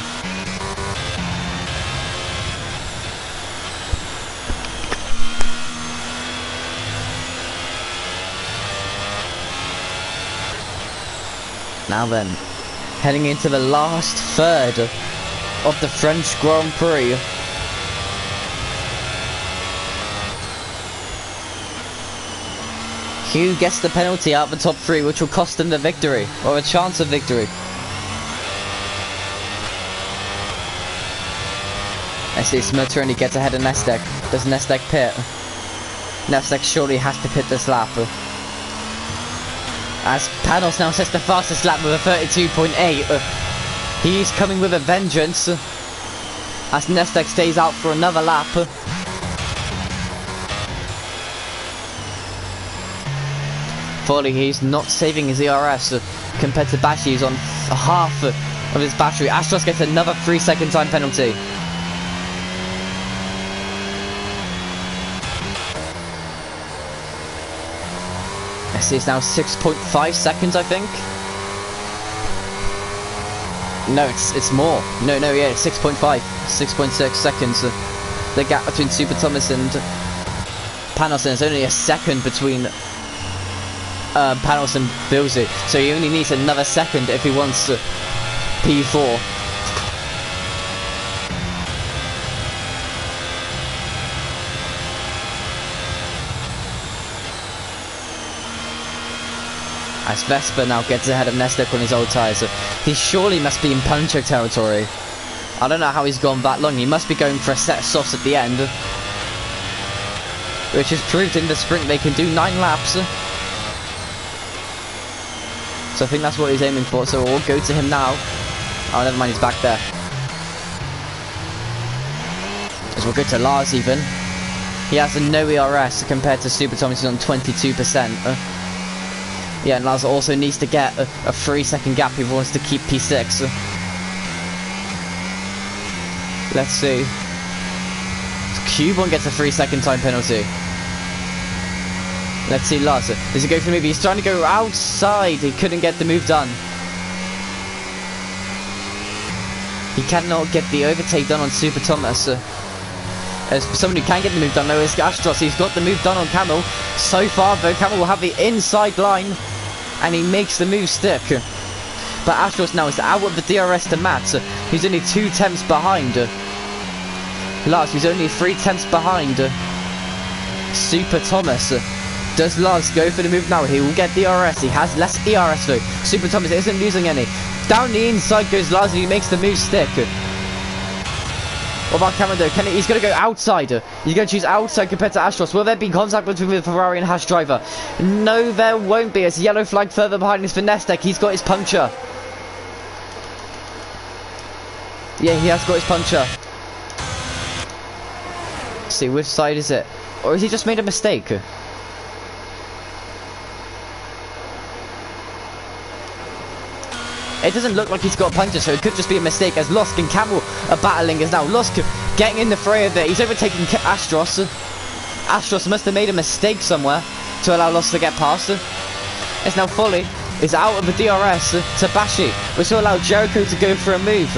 [SPEAKER 1] Now then, heading into the last third of the French Grand Prix. Hugh gets the penalty out of the top three, which will cost him the victory, or a chance of victory. I see Smutter gets ahead of Nestek. Does Nestek pit? Nestek surely has to pit this lap. As Panos now sets the fastest lap with a 32.8. He's coming with a vengeance. As Nestek stays out for another lap. Foley, he's not saving his ERS compared to Bashi, who's on half of his battery. Astros gets another 3-second time penalty. I see it's now 6.5 seconds, I think. No, it's more. No, yeah, it's 6.5. 6.6 seconds. The gap between Super Thomas and Panos is only a second between Panos and Bilzu. So he only needs another second if he wants P4. As Vespa now gets ahead of Nestek on his old tyres. He surely must be in puncher territory. I don't know how he's gone that long. He must be going for a set of softs at the end. Which is proved in the sprint they can do 9 laps. So I think that's what he's aiming for. So we'll go to him now. Oh, never mind, he's back there. As we'll go to Lars even. He has a no ERS compared to Super Thomas, who's on 22%. Yeah, and Lars also needs to get a 3-second gap if he wants to keep P6. Let's see. Cubon gets a 3-second time penalty. Let's see Lars. Does he go for the move? He's trying to go outside. He couldn't get the move done. He cannot get the overtake done on Super Thomas. As for someone who can get the move done, though, is Astros. He's got the move done on Camel. So far, though, Camel will have the inside line, and he makes the move stick. But Astros now is out of the DRS to Mats, who's only 2 tenths behind. Lars, who's only 3 tenths behind Super Thomas. Does Lars go for the move now? He will get DRS. He has less ERS, though. Super Thomas isn't losing any. Down the inside goes Lars, and he makes the move stick. What about Cameron though? He's going to go outside. He's going to choose outside compared to Astros. Will there be contact between the Ferrari and Haas driver? No, there won't be. As yellow flag further behind is for Nestek. He's got his puncture. Yeah, he has got his puncture. Let's see, which side is it? Or has he just made a mistake? It doesn't look like he's got a puncher, so it could just be a mistake as Lusk and Camel are battling as now Lusk getting in the fray of it. He's overtaking Astros. Astros must have made a mistake somewhere to allow Lusk to get past. It's now Foley is out of the DRS to Bashi, which will allow Jericho to go for a move.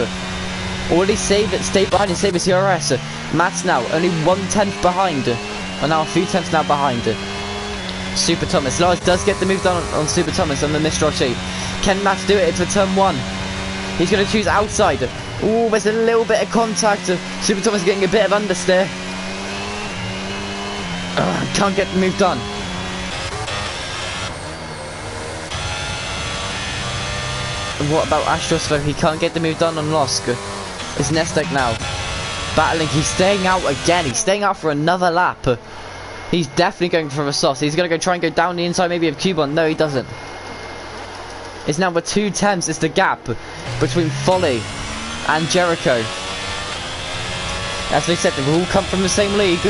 [SPEAKER 1] Or will he save it, stay behind and save his DRS? Matt's now only 1/10 behind. Or now a few tenths now behind. Super Thomas. Lars does get the move done on Super Thomas on the Mistroschi. Can Matt do it for turn 1? He's going to choose outside. Oh, there's a little bit of contact. Super Thomas getting a bit of understeer. Can't get the move done. What about Astros though? He can't get the move done on Losk. It's Nestek now. Battling. He's staying out again. He's staying out for another lap. He's definitely going for a sauce. He's going to go try and go down the inside maybe of Cubon. No, he doesn't. It's now with 2 tenths. It's the gap between Foley and Jericho. As they said, they've all come from the same league.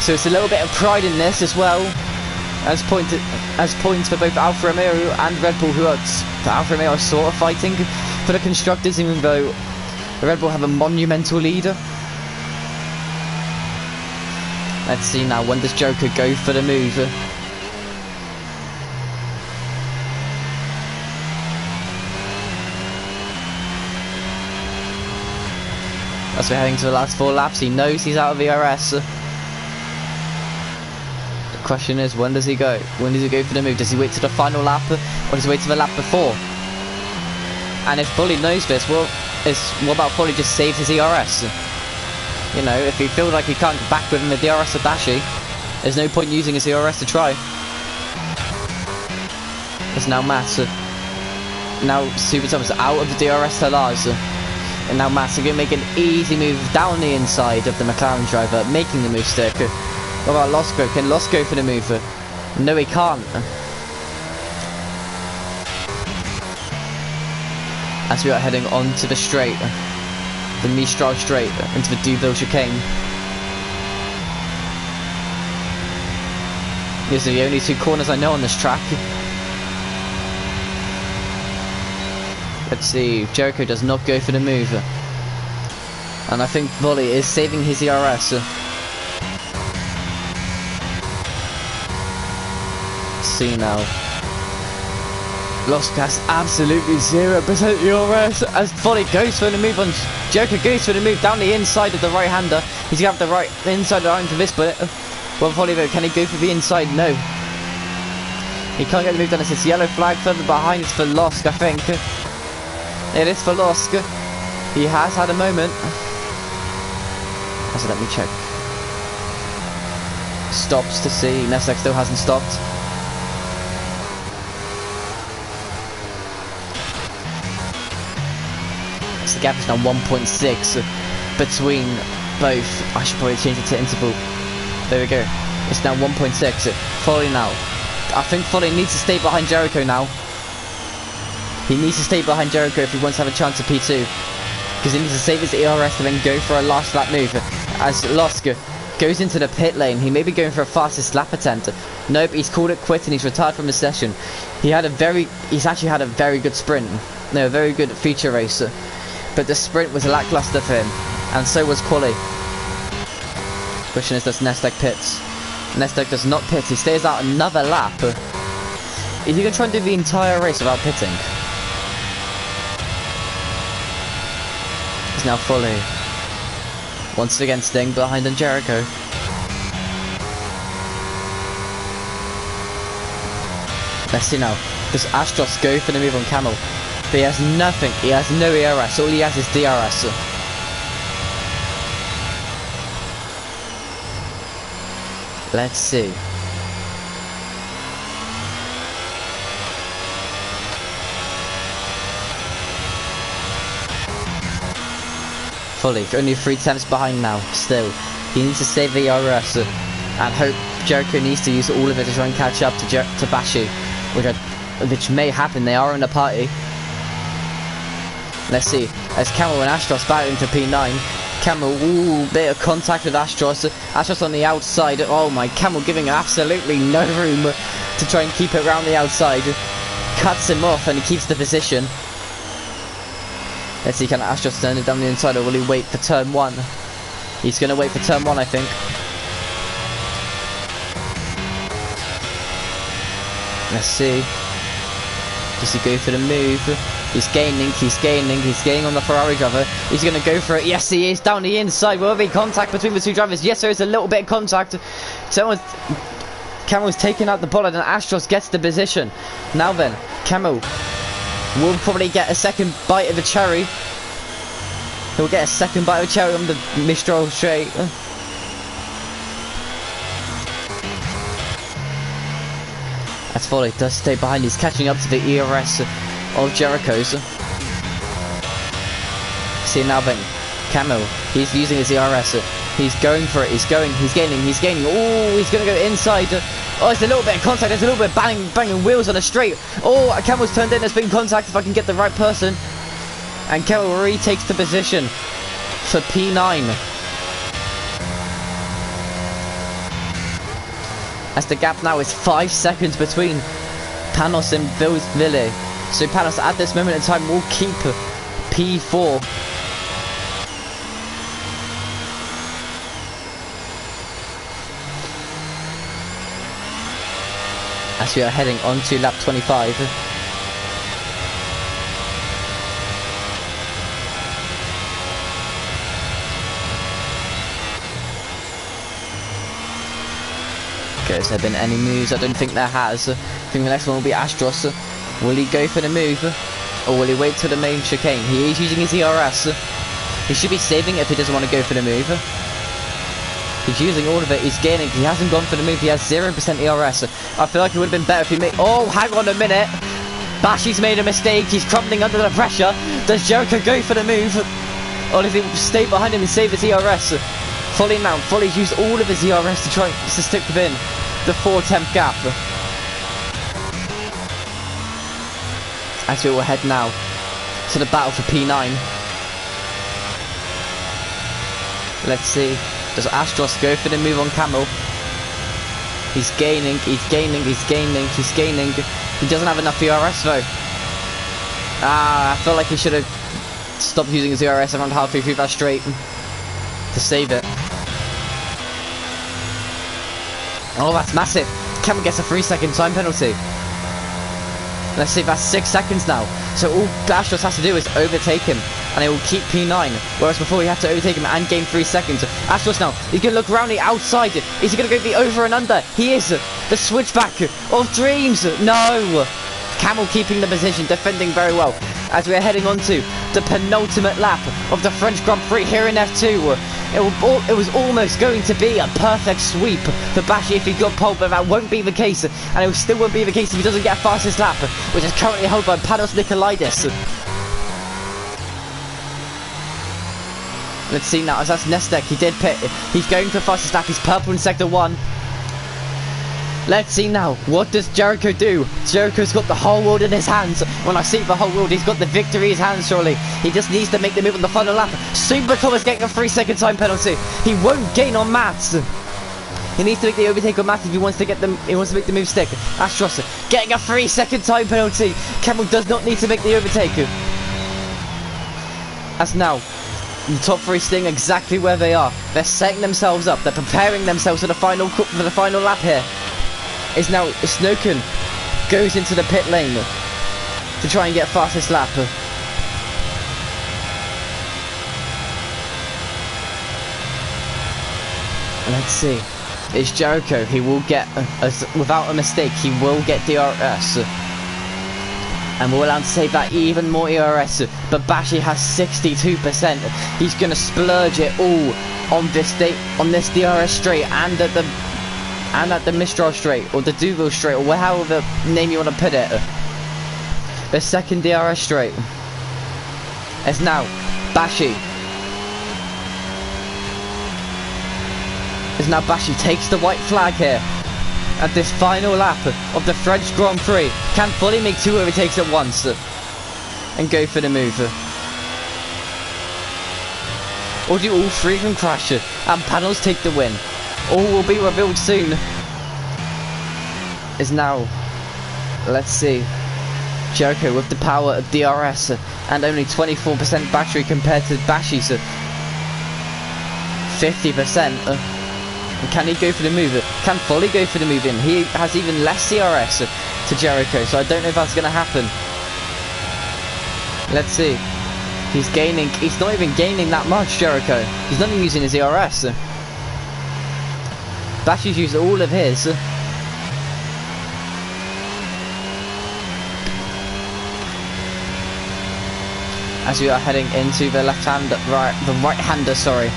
[SPEAKER 1] So it's a little bit of pride in this as well. as points for both Alfa Romeo and Red Bull, who are Alfa Romeo are sort of fighting for the constructors, even though Red Bull have a monumental leader. Let's see now, when does Joker go for the move? As we're heading to the last 4 laps, he knows he's out of ERS. The question is, when does he go? When does he go for the move? Does he wait to the final lap, or does he wait to the lap before? And if Bully knows this, well, what about Bully just saves his ERS? You know, if he feels like he can't get back with him with DRS or Dashi, there's no point using his ERS to try. It's now Matt. Now Super Thomas out of the DRS to Lars. And now Matt are going to make an easy move down the inside of the McLaren driver, making the move stick. What about Losco? Can Losco go for the move? No, he can't. As we are heading onto the straight. The Mistral straight into the Deauville chicane. These are the only 2 corners I know on this track. Let's see, Jericho does not go for the move. And I think Volley is saving his ERS. Let's see now. Lost has absolutely 0% ERS as Volley goes for the move on. Joker goes for the move down the inside of the right-hander. He's going to have the right inside of the iron for this, but well, Volley though, can he go for the inside? No. He can't get the move done. It's yellow flag further behind. It's for Losk, I think. It is for Losk. He has had a moment. So let me check. Stops to see. Nesek still hasn't stopped. The gap is now 1.6 between both. I should probably change it to interval. There we go. It's now 1.6. Foley now. I think Foley needs to stay behind Jericho now. He needs to stay behind Jericho if he wants to have a chance at P2. Because he needs to save his ERS and then go for a last lap move. As Losk goes into the pit lane, he may be going for a fastest lap attempt. Nope, he's called it quits and he's retired from the session. He's actually had a very good sprint. No, a very good feature race. But the sprint was lackluster for him, and so was Quali. Question is, does Nestek pits? Nestek does not pit, he stays out another lap. Is he going to try and do the entire race without pitting? He's now fully. Once again staying behind on Jericho. Let's see now. Does Astros go for the move on Camel? But he has nothing. He has no ERS. All he has is DRS. Let's see. Fully. Only 3 attempts behind now. Still. He needs to save the ERS. And hope Jericho needs to use all of it to try and catch up to Bashi. Which may happen. They are in a party. Let's see, as Camel and Astros battling to P9. Camel, ooh, bit of contact with Astros. Astros on the outside. Oh my, Camel giving him absolutely no room to try and keep it around the outside. Cuts him off and he keeps the position. Let's see, can Astros turn it down the inside or will he wait for turn 1? He's going to wait for turn 1, I think. Let's see. Does he go for the move? He's gaining on the Ferrari driver. He's going to go for it. Yes, he is, down the inside. Will there be contact between the 2 drivers? Yes, there is a little bit of contact. Camel's taking out the bollard and Astros gets the position. Now then, Camel will probably get a second bite of the cherry. He'll get a second bite of the cherry on the Mistral straight. As Foley does stay behind, he's catching up to the ERS of Jericho's. See now then, Camel, he's using his ERS. He's going for it, he's gaining. Oh, he's going to go inside. Oh, there's a little bit of contact, there's a little bit of banging wheels on a straight. Oh, Camel's turned in, there's been contact if I can get the right person. And Camel retakes the position for P9. as the gap now is 5 seconds between Panos and Ville. So Panos at this moment in time will keep P4. As we are heading on to lap 25. Okay, has there been any moves? I don't think there has. I think the next one will be Astros. Will he go for the move? Or will he wait till the main chicane? He is using his ERS. He should be saving it if he doesn't want to go for the move. He's using all of it. He's gaining. He hasn't gone for the move. He has 0% ERS. I feel like it would have been better if he made... Oh, hang on a minute. Bashi's made a mistake. He's crumbling under the pressure. Does Jericho go for the move? Or does he stay behind him and save his ERS? Folly now. Folly's used all of his ERS to try to stick within the 4-10th gap. As we will head now to the battle for P9. Let's see. Does Astros go for the move on Camel? He's gaining, he's gaining, he's gaining, he's gaining. He doesn't have enough ERS though. I feel like he should have stopped using his ERS around halfway through that straight to save it. Oh, that's massive. Camel gets a 3-second time penalty. Let's see, that's 6 seconds now. So all Astros has to do is overtake him, and it will keep P9. Whereas before he had to overtake him and gain 3 seconds. Astros now, he's going to look around the outside. Is he going to go the over and under? He is. The switchback of dreams. No. Camel keeping the position, defending very well. As we are heading on to the penultimate lap of the French Grand Prix here in F2. It was almost going to be a perfect sweep for Bashi if he got pole, but that won't be the case. And it still won't be the case if he doesn't get fastest lap, which is currently held by Panos Nikolaidis. Let's see now, as that's Nestek, he did pit. He's going for fastest lap, he's purple in sector 1. Let's see now, what does Jericho do? Jericho's got the whole world in his hands. When I see the whole world, he's got the victory in his hands, surely. He just needs to make the move on the final lap. Super Thomas getting a 3-second time penalty. He won't gain on Mats. He needs to make the overtake on Mats if he wants to get them. He wants to make the move stick. Astros getting a 3-second time penalty. Camel does not need to make the overtake. As now, the top 3 staying exactly where they are. They're setting themselves up. They're preparing themselves for the final lap here. Is now Snowken goes into the pit lane to try and get fastest lap. Let's see. It's Jericho. He will get, without a mistake, he will get DRS. And we're allowed to save that even more ERS. But Bashi has 62%. He's going to splurge it all on this DRS straight and at the Mistral straight, or the Deauville straight, or however name you want to put it. The second DRS straight. It's now Bashi. It's now Bashi takes the white flag here at this final lap of the French Grand Prix. Can fully make 2 overtakes at once and go for the move. Or do all 3 of them crash and Panos take the win? All will be revealed soon. Is now, let's see, Jericho with the power of DRS and only 24% battery compared to Bashi's 50%. Can he go for the move? Can Folly go for the move in? He has even less CRS to Jericho, so I don't know if that's going to happen. Let's see. He's gaining, he's not even gaining that much, Jericho. He's not even using his ERS. Bashi's used all of his. As we are heading into the right-hander, sorry.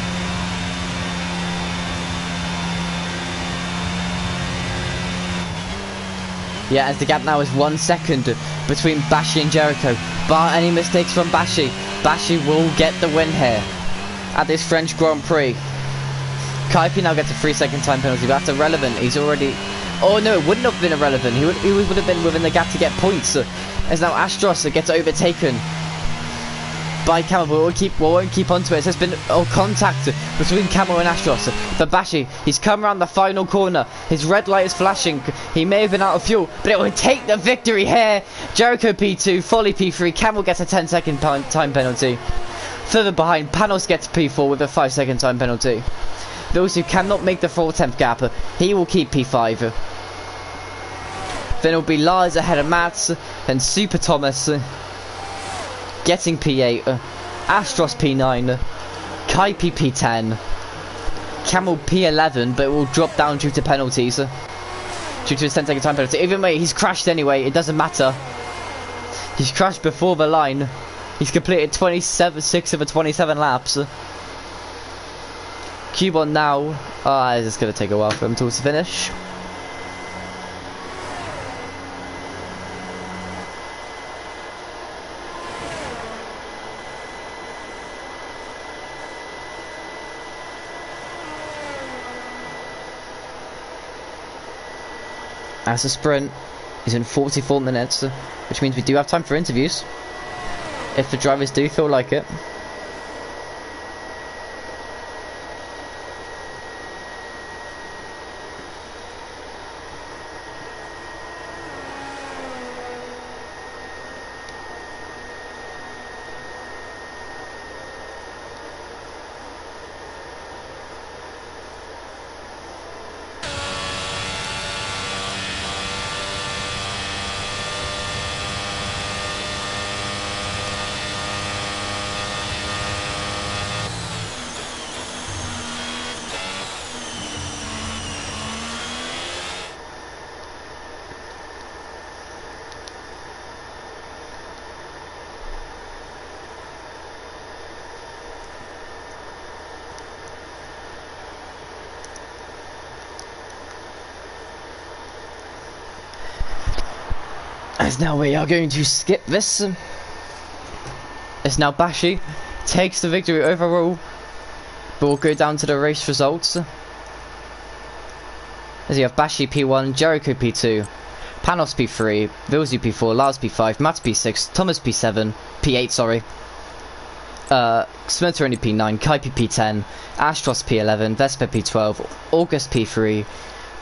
[SPEAKER 1] Yeah, as the gap now is 1 second between Bashi and Jericho. Bar any mistakes from Bashi, Bashi will get the win here at this French Grand Prix. Kaipi now gets a 3-second time penalty, but that's irrelevant. He's already... Oh no, it wouldn't have been irrelevant. He would have been within the gap to get points. As now Astros gets overtaken. by Camel, but we won't keep onto it. There's been contact between Camel and Astros. For Bashi, he's come around the final corner. His red light is flashing. He may have been out of fuel, but it will take the victory here. Jericho P2, Folly P3. Camel gets a 10-second time penalty. Further behind, Panos gets P4 with a 5-second time penalty. Those who cannot make the full attempt gap, he will keep P5. Then it will be Lars ahead of Mats, then Super Thomas getting P8, Astros P9, Kai P10, Camel P11, but it will drop down due to penalties, due to his 10-second time penalty. Even though he's crashed anyway, it doesn't matter. He's crashed before the line. He's completed 6 of the 27 laps. Q1 now. It's going to take a while for him to finish. As a sprint is in 44 minutes, which means we do have time for interviews, if the drivers do feel like it. As now we are going to skip this. As now Bashi takes the victory overall, but we'll go down to the race results. As you have Bashi P1, Jericho P2, Panos P3, Vilzu P4, Lars P5, Mats P6, Thomas P7, P8 sorry, Smirteroni P9, Kaipi P10, Astros P11, Vespa P12, August P3,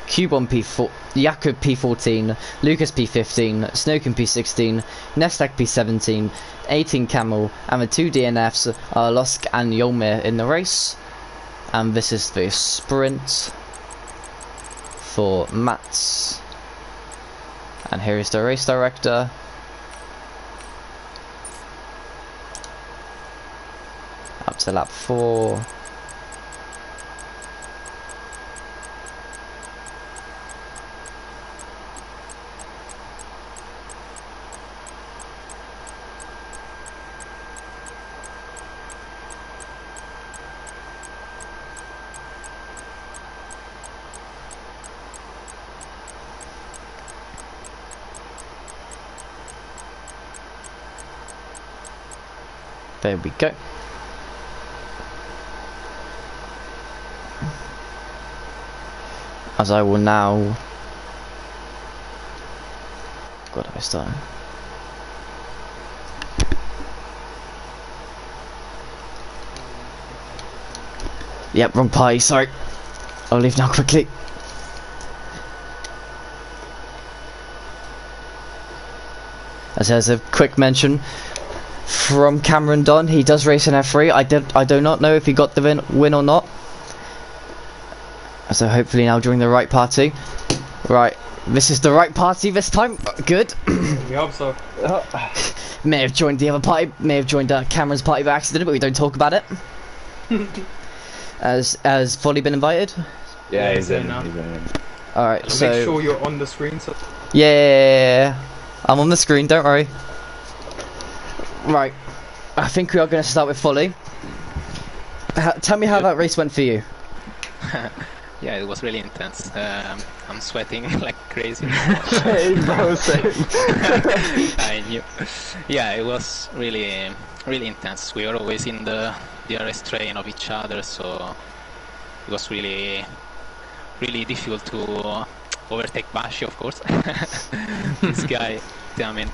[SPEAKER 1] Cubon P4, Jakub P14, Lucas P15, Snoken P16, Nestak P17, 18 Camel, and the 2 DNFs are Losk and Yolmir in the race. And this is the sprint for Mats. And here is the race director. Up to lap 4. There we go. As I will now... God, have I started? Yep, wrong party, sorry. I'll leave now quickly. As there's a quick mention from Cameron Dunn, he does race in F3. I do not know if he got the win or not. So hopefully now during the right party. Right, this is the right party this time. Good.
[SPEAKER 2] We hope so.
[SPEAKER 1] May have joined the other party, may have joined Cameron's party by accident, but we don't talk about it. Has Folly been invited?
[SPEAKER 2] Yeah, he's in.
[SPEAKER 1] Alright, so...
[SPEAKER 2] Make sure you're on the screen. So
[SPEAKER 1] Yeah, I'm on the screen, don't worry. Right, I think we are going to start with Folly. Tell me how that race went for you.
[SPEAKER 3] Yeah, it was really intense. I'm sweating like crazy. I knew. Yeah, it was really intense. We were always in the DRS train of each other, so it was really difficult to overtake Bashi, of course. This guy, I mean,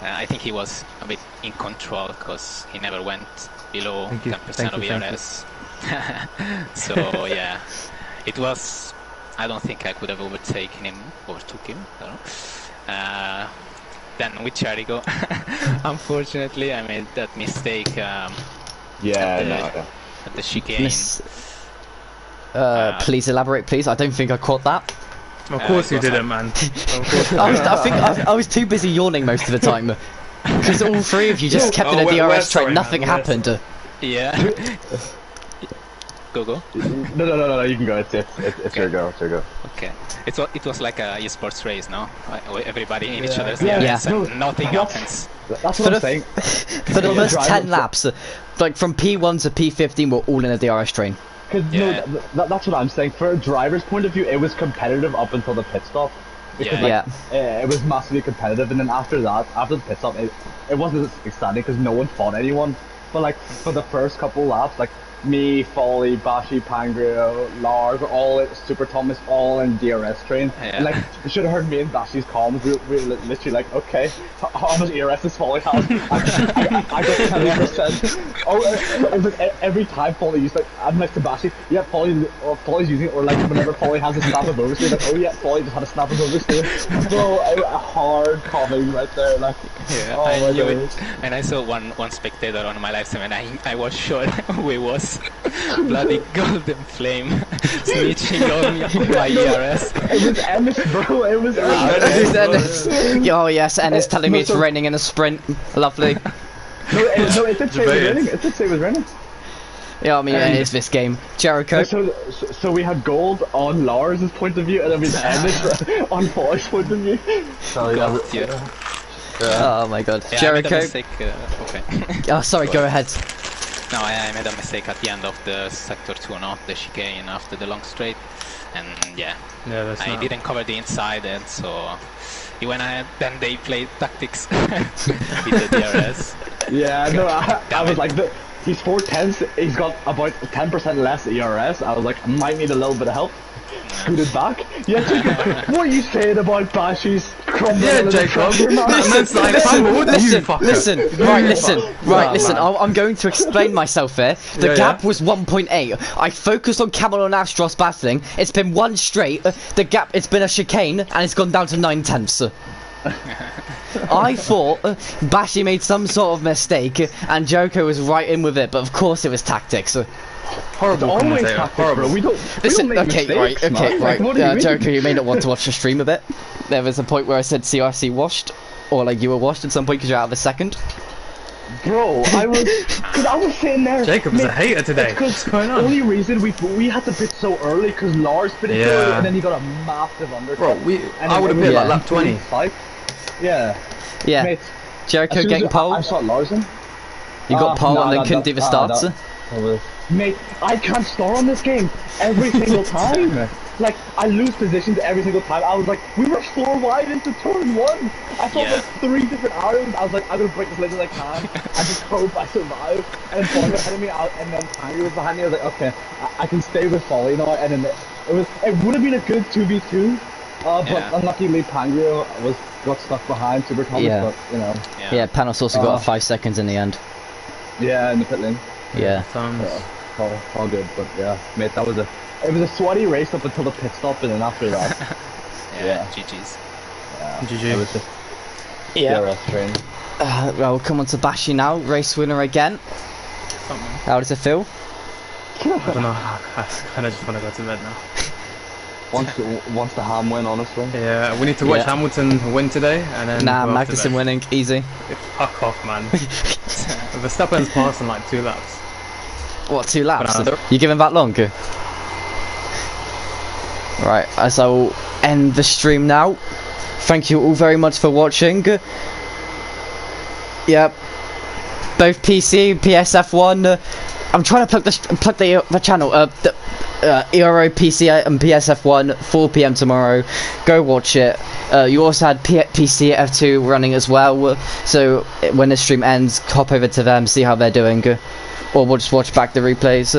[SPEAKER 3] I think he was a bit in control because he never went below 10% of ERS. So yeah, it was. I don't think I could have overtook him. I don't know. Then with Jericho, unfortunately, I made that mistake. At the chicane.
[SPEAKER 1] Please elaborate, please. I don't think I caught that.
[SPEAKER 2] Of course you didn't, man. Of course
[SPEAKER 1] I was too busy yawning most of the time. Because all three of you just kept in a DRS track, nothing happened.
[SPEAKER 3] Yeah. Go.
[SPEAKER 4] No, you can go. It's your go. It's your go.
[SPEAKER 3] Okay. It was like a esports race, no? Everybody in each other's
[SPEAKER 1] Yeah.
[SPEAKER 3] and nothing happens.
[SPEAKER 4] That's what I'm saying.
[SPEAKER 1] For the first 10 laps, like from P1 to P15, we're all in a DRS train.
[SPEAKER 4] That's what I'm saying. For a driver's point of view, it was competitive up until the pit stop. Because it was massively competitive, and then after that, after the pit stop, it wasn't as exciting because no one fought anyone. But like for the first couple laps, like me, Folly, Bashi, Pangrio, Lars, were all Super Thomas, all in DRS train.
[SPEAKER 3] Yeah.
[SPEAKER 4] And like you should have heard me and Bashi's comms. We were literally like, okay, how much ERS does Folly have? I got 10%. It was like every time Folly used, like I'm next to Bashi, yeah, Folly's using it, or like whenever Folly has a snap of oversteer, like oh yeah, Folly just had a snap of oversteer. Bro, a hard comment right there, like
[SPEAKER 3] yeah,
[SPEAKER 4] oh
[SPEAKER 3] I
[SPEAKER 4] my
[SPEAKER 3] knew
[SPEAKER 4] God.
[SPEAKER 3] it. And I saw one spectator on my live stream, and I was sure who it was. Bloody golden flame snitching on my ERS.
[SPEAKER 4] It was Ennis, bro. It was
[SPEAKER 1] Ennis. Oh yes, Ennis telling me it's raining in a sprint. Lovely.
[SPEAKER 4] No, it did say it was raining. It did say it was raining.
[SPEAKER 1] Yeah, I mean, it is this game. Jericho.
[SPEAKER 4] So we had gold on Lars's point of view, and then we had Ennis on Folly's point of view.
[SPEAKER 1] Oh my God.
[SPEAKER 3] Yeah,
[SPEAKER 1] Jericho.
[SPEAKER 3] I made a mistake, okay.
[SPEAKER 1] Oh, sorry, go ahead.
[SPEAKER 3] No, I made a mistake at the end of the sector 2, not the chicane after the long straight, and I didn't cover the inside, and so he went ahead. Then they played tactics with the DRS.
[SPEAKER 4] Yeah, no, I was like, he's 4/10. He's got about 10% less ERS. I was like, I might need a little bit of help. Scooted back. Yeah, Jacob, what are you saying about Bashi's crumbling?
[SPEAKER 2] Yeah, Jacob.
[SPEAKER 1] Listen. I'm going to explain myself here. The gap was 1.8. I focused on Camel and Astros battling. It's been one straight. The gap, it's been a chicane, and it's gone down to 9/10. I thought Bashi made some sort of mistake, and Joko was right in with it, but of course it was tactics.
[SPEAKER 4] Horrible commentator. Horrible. We don't make mistakes,
[SPEAKER 1] right. Jericho, you may not want to watch the stream a bit. There was a point where I said CRC washed, or like you were washed at some point because you're out of a second.
[SPEAKER 4] Bro, I was sitting there.
[SPEAKER 2] Jacob's a hater today. What's going on?
[SPEAKER 4] The only reason we had to pit so early because Lars pit it so early, and then he got a massive undercut.
[SPEAKER 2] Bro, I would have been like lap 20.
[SPEAKER 4] Yeah.
[SPEAKER 1] Mate, Jericho getting pole.
[SPEAKER 4] I saw Larson.
[SPEAKER 1] You got pole and then couldn't do the starts.
[SPEAKER 4] Mate, I can't start on this game every single time. Like, I lose positions every single time. I was like, we were 4 wide into turn 1. I saw like 3 different arrows. I was like, I'm gonna break as late as I can. I just hope I survive. And then Folly was behind me, and then Pangry was behind me. I was like, okay, I can stay with Folly now. And then it would have been a good 2v2. But unluckily, Pangrio got stuck behind Super Thomas. But you know.
[SPEAKER 1] Yeah, Panos also got 5 seconds in the end.
[SPEAKER 4] Yeah, in the pit lane.
[SPEAKER 1] Yeah.
[SPEAKER 4] All good, but yeah, mate, it was a sweaty race up until the pit stop, and then after that,
[SPEAKER 3] GG's.
[SPEAKER 2] GG.
[SPEAKER 4] It was just DRS train.
[SPEAKER 1] Well, come on to Bashi now, race winner again. How does it feel?
[SPEAKER 2] I don't know. I kind of just want to go to bed now.
[SPEAKER 4] Once the Ham win, honestly.
[SPEAKER 2] Yeah, we need to watch Hamilton win today, and then.
[SPEAKER 1] Nah, Magnussen winning, easy.
[SPEAKER 2] Fuck off, man. Verstappen's passed in like 2 laps.
[SPEAKER 1] What, 2 laps? You giving that long? Right, as I will end the stream now. Thank you all very much for watching. Yep. Both PC, PSF1. I'm trying to plug the channel. Ero Ps and PSF1, 4 PM tomorrow. Go watch it. You also had PC F2 running as well. So when the stream ends, hop over to them, see how they're doing. Or we'll just watch back the replays.